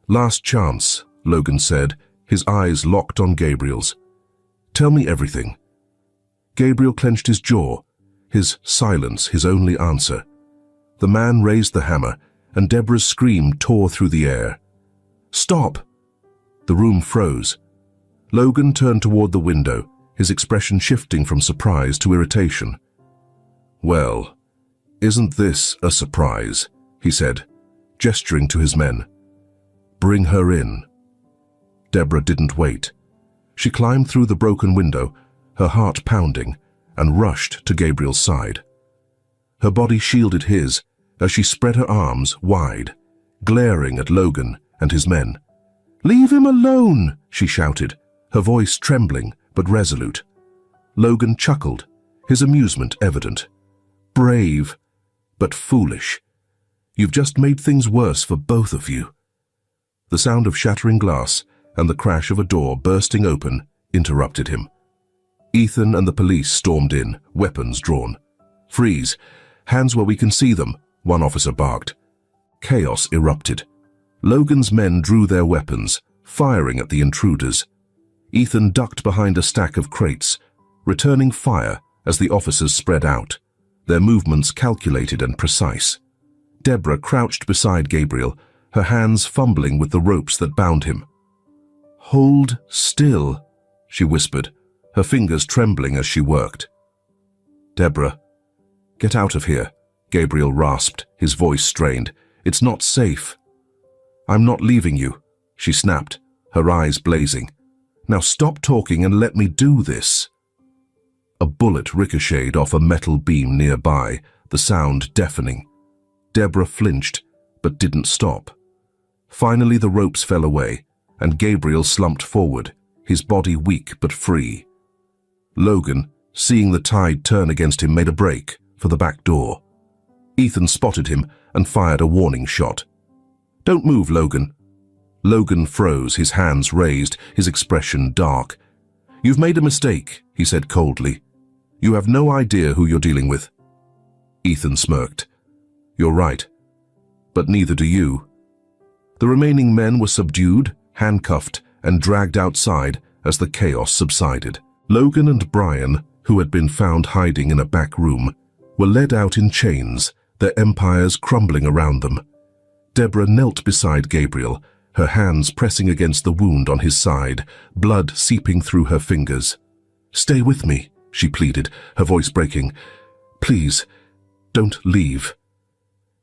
"Last chance," Logan said, his eyes locked on Gabriel's. "Tell me everything." Gabriel clenched his jaw, his silence his only answer. The man raised the hammer, and Deborah's scream tore through the air. "Stop!" The room froze. Logan turned toward the window, his expression shifting from surprise to irritation. "Well, isn't this a surprise?" he said, gesturing to his men. "Bring her in." Deborah didn't wait. She climbed through the broken window, her heart pounding, and rushed to Gabriel's side. Her body shielded his as she spread her arms wide, glaring at Logan and his men. "Leave him alone," she shouted, her voice trembling but resolute. Logan chuckled, his amusement evident. "Brave, but foolish. You've just made things worse for both of you." The sound of shattering glass and the crash of a door bursting open interrupted him. Ethan and the police stormed in, weapons drawn. "Freeze! Hands where we can see them," one officer barked. Chaos erupted. Logan's men drew their weapons, firing at the intruders. Ethan ducked behind a stack of crates, returning fire as the officers spread out, their movements calculated and precise. Deborah crouched beside Gabriel, her hands fumbling with the ropes that bound him. "Hold still," she whispered, her fingers trembling as she worked. "Deborah, Get out of here, Gabriel rasped, his voice strained. It's not safe. I'm not leaving you, she snapped, her eyes blazing. Now stop talking and let me do this. A bullet ricocheted off a metal beam nearby, the sound deafening. Deborah flinched, but didn't stop. Finally the ropes fell away, and Gabriel slumped forward, his body weak but free. Logan, seeing the tide turn against him, made a break for the back door. Ethan spotted him and fired a warning shot. Don't move, Logan. Logan froze, his hands raised, his expression dark. You've made a mistake, he said coldly. You have no idea who you're dealing with. Ethan smirked. You're right, but neither do you. The remaining men were subdued, handcuffed, and dragged outside as the chaos subsided. Logan and Brian, who had been found hiding in a back room, were led out in chains, their empires crumbling around them. Deborah knelt beside Gabriel, her hands pressing against the wound on his side, blood seeping through her fingers. Stay with me, she pleaded, her voice breaking. Please, don't leave.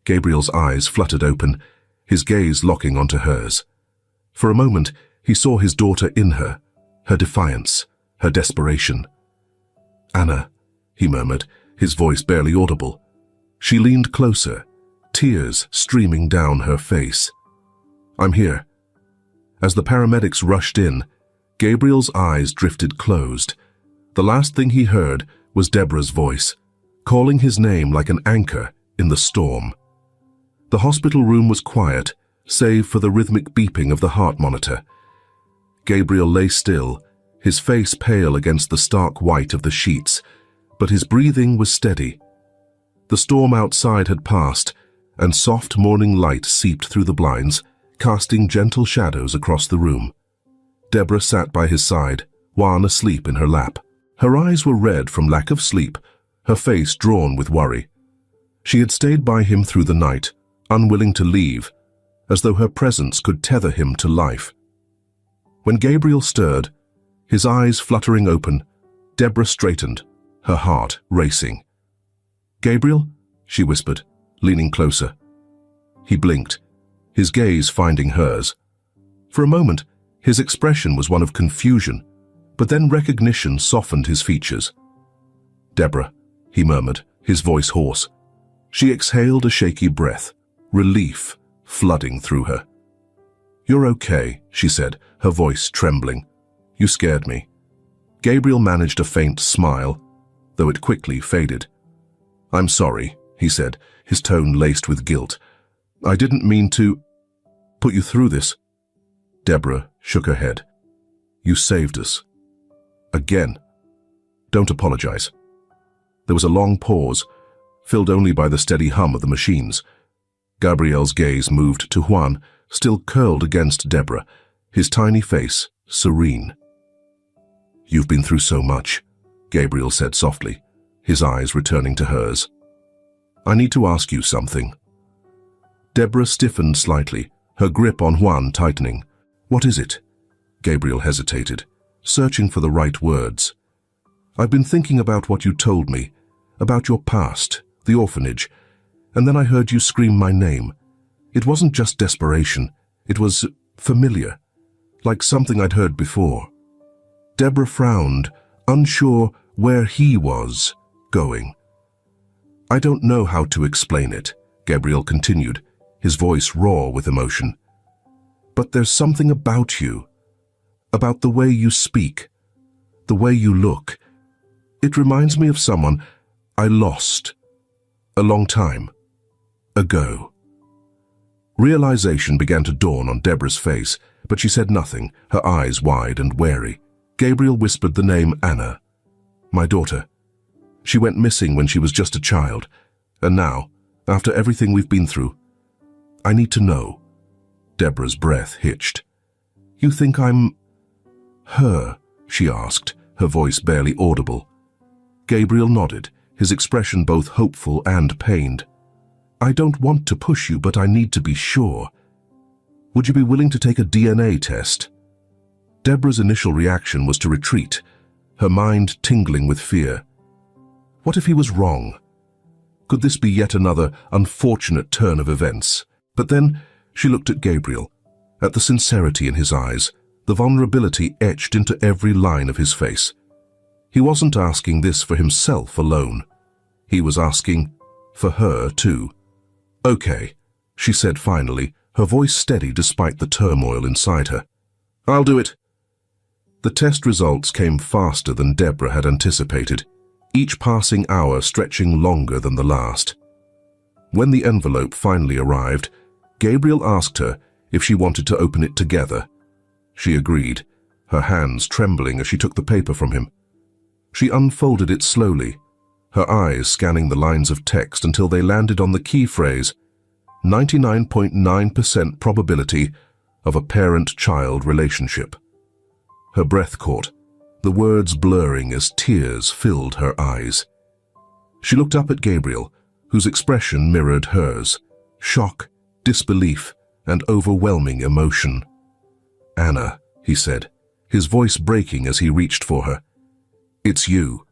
Gabriel's eyes fluttered open, his gaze locking onto hers. For a moment, he saw his daughter in her defiance, her desperation. Anna, he murmured, his voice barely audible. She leaned closer, tears streaming down her face. I'm here. As the paramedics rushed in, Gabriel's eyes drifted closed. The last thing he heard was Deborah's voice, calling his name like an anchor in the storm. The hospital room was quiet, save for the rhythmic beeping of the heart monitor. Gabriel lay still, his face pale against the stark white of the sheets, but his breathing was steady. The storm outside had passed, and soft morning light seeped through the blinds, casting gentle shadows across the room. Deborah sat by his side, Juan asleep in her lap. Her eyes were red from lack of sleep, her face drawn with worry. She had stayed by him through the night, unwilling to leave, as though her presence could tether him to life. When Gabriel stirred, his eyes fluttering open, Deborah straightened, her heart racing. Gabriel? She whispered, leaning closer. He blinked, his gaze finding hers. For a moment, his expression was one of confusion, but then recognition softened his features. Deborah, he murmured, his voice hoarse. She exhaled a shaky breath, relief flooding through her. You're okay, she said, her voice trembling. You scared me. Gabriel managed a faint smile, though it quickly faded. I'm sorry, he said, his tone laced with guilt. I didn't mean to put you through this. Deborah shook her head. You saved us. Again. Don't apologize. There was a long pause, filled only by the steady hum of the machines. Gabriel's gaze moved to Juan, still curled against Deborah, his tiny face serene. You've been through so much, Gabriel said softly, his eyes returning to hers. I need to ask you something. Deborah stiffened slightly, her grip on Juan tightening. What is it? Gabriel hesitated, searching for the right words. I've been thinking about what you told me, about your past, the orphanage, and then I heard you scream my name. It wasn't just desperation, it was familiar, like something I'd heard before. Deborah frowned, unsure where he was going. I don't know how to explain it, Gabriel continued, his voice raw with emotion. But there's something about you, about the way you speak, the way you look. It reminds me of someone I lost a long time ago. Realization began to dawn on Deborah's face, but she said nothing, her eyes wide and wary. Gabriel whispered the name Anna. My daughter. She went missing when she was just a child, and now, after everything we've been through, I need to know. Deborah's breath hitched. You think I'm her? She asked, her voice barely audible. Gabriel nodded, his expression both hopeful and pained. I don't want to push you, but I need to be sure. Would you be willing to take a DNA test? Deborah's initial reaction was to retreat, her mind tingling with fear. What if he was wrong? Could this be yet another unfortunate turn of events? But then she looked at Gabriel, at the sincerity in his eyes, the vulnerability etched into every line of his face. He wasn't asking this for himself alone. He was asking for her too. "Okay," she said finally, her voice steady despite the turmoil inside her. "I'll do it." The test results came faster than Deborah had anticipated, each passing hour stretching longer than the last. When the envelope finally arrived, Gabriel asked her if she wanted to open it together. She agreed, her hands trembling as she took the paper from him. She unfolded it slowly, her eyes scanning the lines of text until they landed on the key phrase, 99.9% probability of a parent-child relationship. Her breath caught, the words blurring as tears filled her eyes. She looked up at Gabriel, whose expression mirrored hers, shock, disbelief, and overwhelming emotion. "Anna," he said, his voice breaking as he reached for her. "It's you."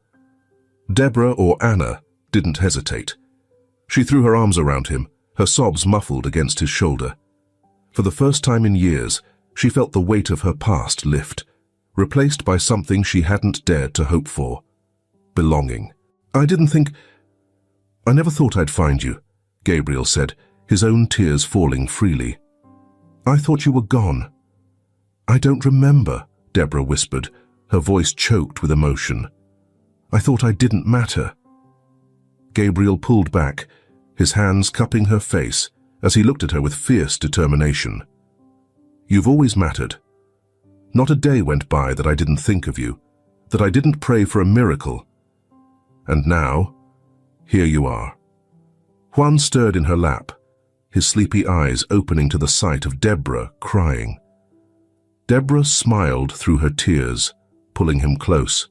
Deborah, or Anna, didn't hesitate. She threw her arms around him, her sobs muffled against his shoulder. For the first time in years, she felt the weight of her past lift, replaced by something she hadn't dared to hope for. Belonging. I never thought I'd find you," Gabriel said, his own tears falling freely. "I thought you were gone." "I don't remember," Deborah whispered, her voice choked with emotion. "I thought I didn't matter." Gabriel pulled back, his hands cupping her face as he looked at her with fierce determination. "You've always mattered. Not a day went by that I didn't think of you, that I didn't pray for a miracle. And now, here you are." Juan stirred in her lap, his sleepy eyes opening to the sight of Deborah crying. Deborah smiled through her tears, pulling him close.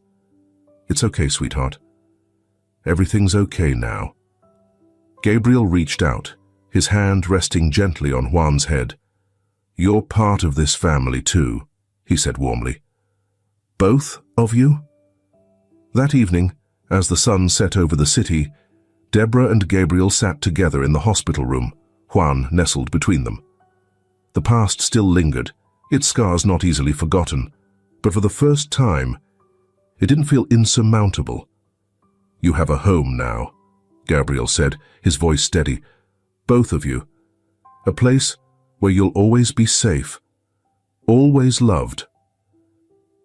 "It's okay, sweetheart. Everything's okay now." Gabriel reached out, his hand resting gently on Juan's head. "You're part of this family too," he said warmly. "Both of you?" That evening, as the sun set over the city, Deborah and Gabriel sat together in the hospital room, Juan nestled between them. The past still lingered, its scars not easily forgotten, but for the first time, it didn't feel insurmountable. "You have a home now," Gabriel said, his voice steady. "Both of you. A place where you'll always be safe, always loved."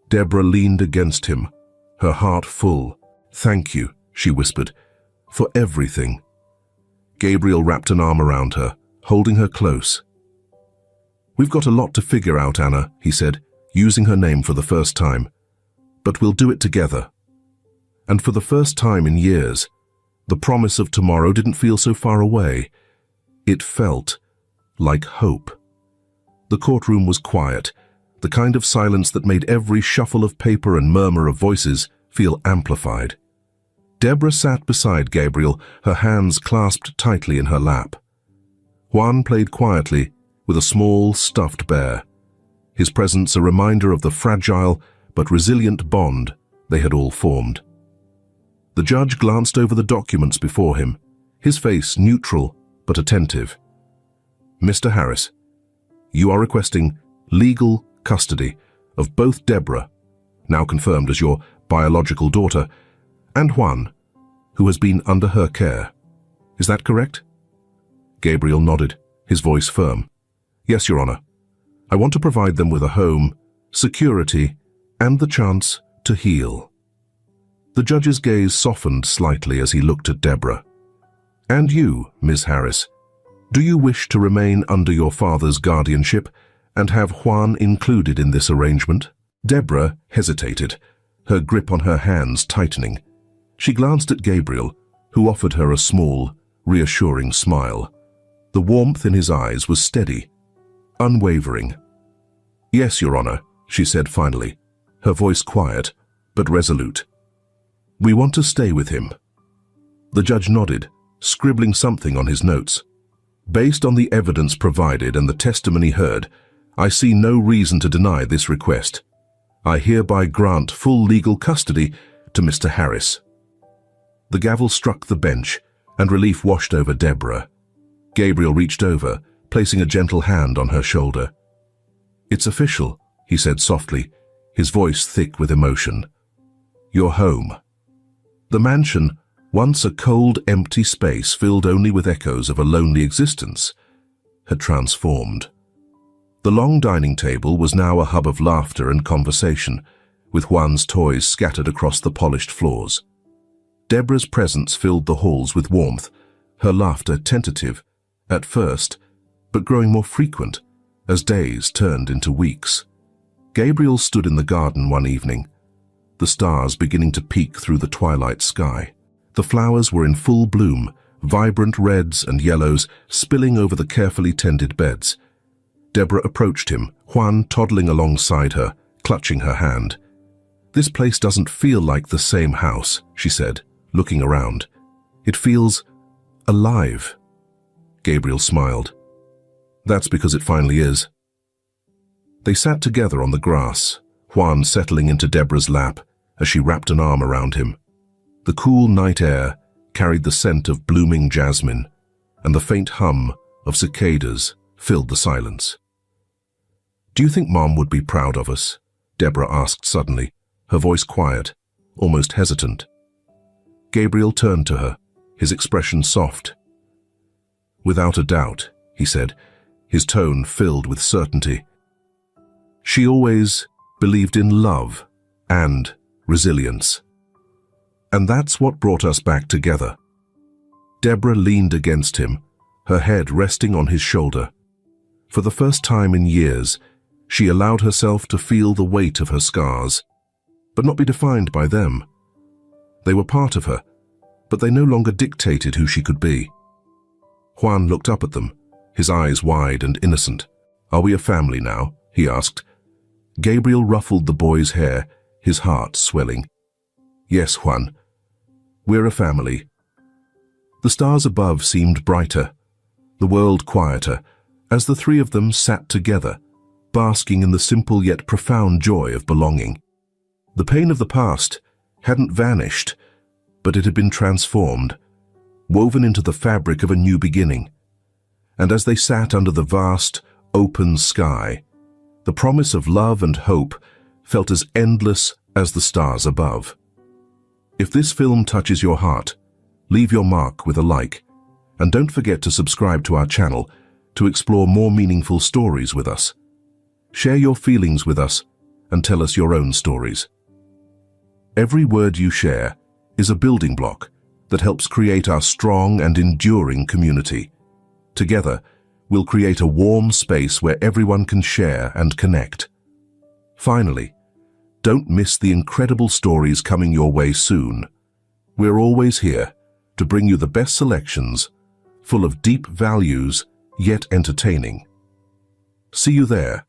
Deborah leaned against him, her heart full. "Thank you," she whispered, "for everything." Gabriel wrapped an arm around her, holding her close. "We've got a lot to figure out, Anna," he said, using her name for the first time. "But we'll do it together." And for the first time in years, the promise of tomorrow didn't feel so far away. It felt like hope. The courtroom was quiet, the kind of silence that made every shuffle of paper and murmur of voices feel amplified. Deborah sat beside Gabriel, her hands clasped tightly in her lap. Juan played quietly with a small, stuffed bear, his presence a reminder of the fragile but resilient bond they had all formed. The judge glanced over the documents before him, his face neutral but attentive. "Mr. Harris, you are requesting legal custody of both Deborah, now confirmed as your biological daughter, and Juan, who has been under her care. Is that correct?" Gabriel nodded, his voice firm. "Yes, Your Honor. I want to provide them with a home, security, and the chance to heal." The judge's gaze softened slightly as he looked at Deborah. "And you, Ms. Harris, do you wish to remain under your father's guardianship and have Juan included in this arrangement?" Deborah hesitated, her grip on her hands tightening. She glanced at Gabriel, who offered her a small, reassuring smile. The warmth in his eyes was steady, unwavering. "Yes, Your Honor," she said finally, her voice quiet but resolute. "We want to stay with him." The judge nodded, scribbling something on his notes. "Based on the evidence provided and the testimony heard, I see no reason to deny this request. I hereby grant full legal custody to Mr. Harris." The gavel struck the bench, and relief washed over Deborah. Gabriel reached over, placing a gentle hand on her shoulder. "It's official," he said softly, his voice thick with emotion. "You're home." The mansion, once a cold, empty space filled only with echoes of a lonely existence, had transformed. The long dining table was now a hub of laughter and conversation, with Juan's toys scattered across the polished floors. Deborah's presence filled the halls with warmth, her laughter tentative, at first, but growing more frequent as days turned into weeks. Gabriel stood in the garden one evening, the stars beginning to peek through the twilight sky. The flowers were in full bloom, vibrant reds and yellows spilling over the carefully tended beds. Deborah approached him, Juan toddling alongside her, clutching her hand. "This place doesn't feel like the same house," she said, looking around. "It feels alive." Gabriel smiled. "That's because it finally is." They sat together on the grass, Juan settling into Deborah's lap as she wrapped an arm around him. The cool night air carried the scent of blooming jasmine, and the faint hum of cicadas filled the silence. "Do you think Mom would be proud of us?" Deborah asked suddenly, her voice quiet, almost hesitant. Gabriel turned to her, his expression soft. "Without a doubt," he said, his tone filled with certainty. "She always believed in love and resilience. And that's what brought us back together." Deborah leaned against him, her head resting on his shoulder. For the first time in years, she allowed herself to feel the weight of her scars, but not be defined by them. They were part of her, but they no longer dictated who she could be. Juan looked up at them, his eyes wide and innocent. "Are we a family now?" he asked. Gabriel ruffled the boy's hair, his heart swelling. "Yes, Juan. We're a family." The stars above seemed brighter, the world quieter, as the three of them sat together, basking in the simple yet profound joy of belonging. The pain of the past hadn't vanished, but it had been transformed, woven into the fabric of a new beginning. And as they sat under the vast, open sky, the promise of love and hope felt as endless as the stars above. If this film touches your heart, leave your mark with a like, and don't forget to subscribe to our channel to explore more meaningful stories with us. Share your feelings with us and tell us your own stories. Every word you share is a building block that helps create our strong and enduring community. Together, we'll create a warm space where everyone can share and connect. Finally, don't miss the incredible stories coming your way soon. We're always here to bring you the best selections, full of deep values, yet entertaining. See you there.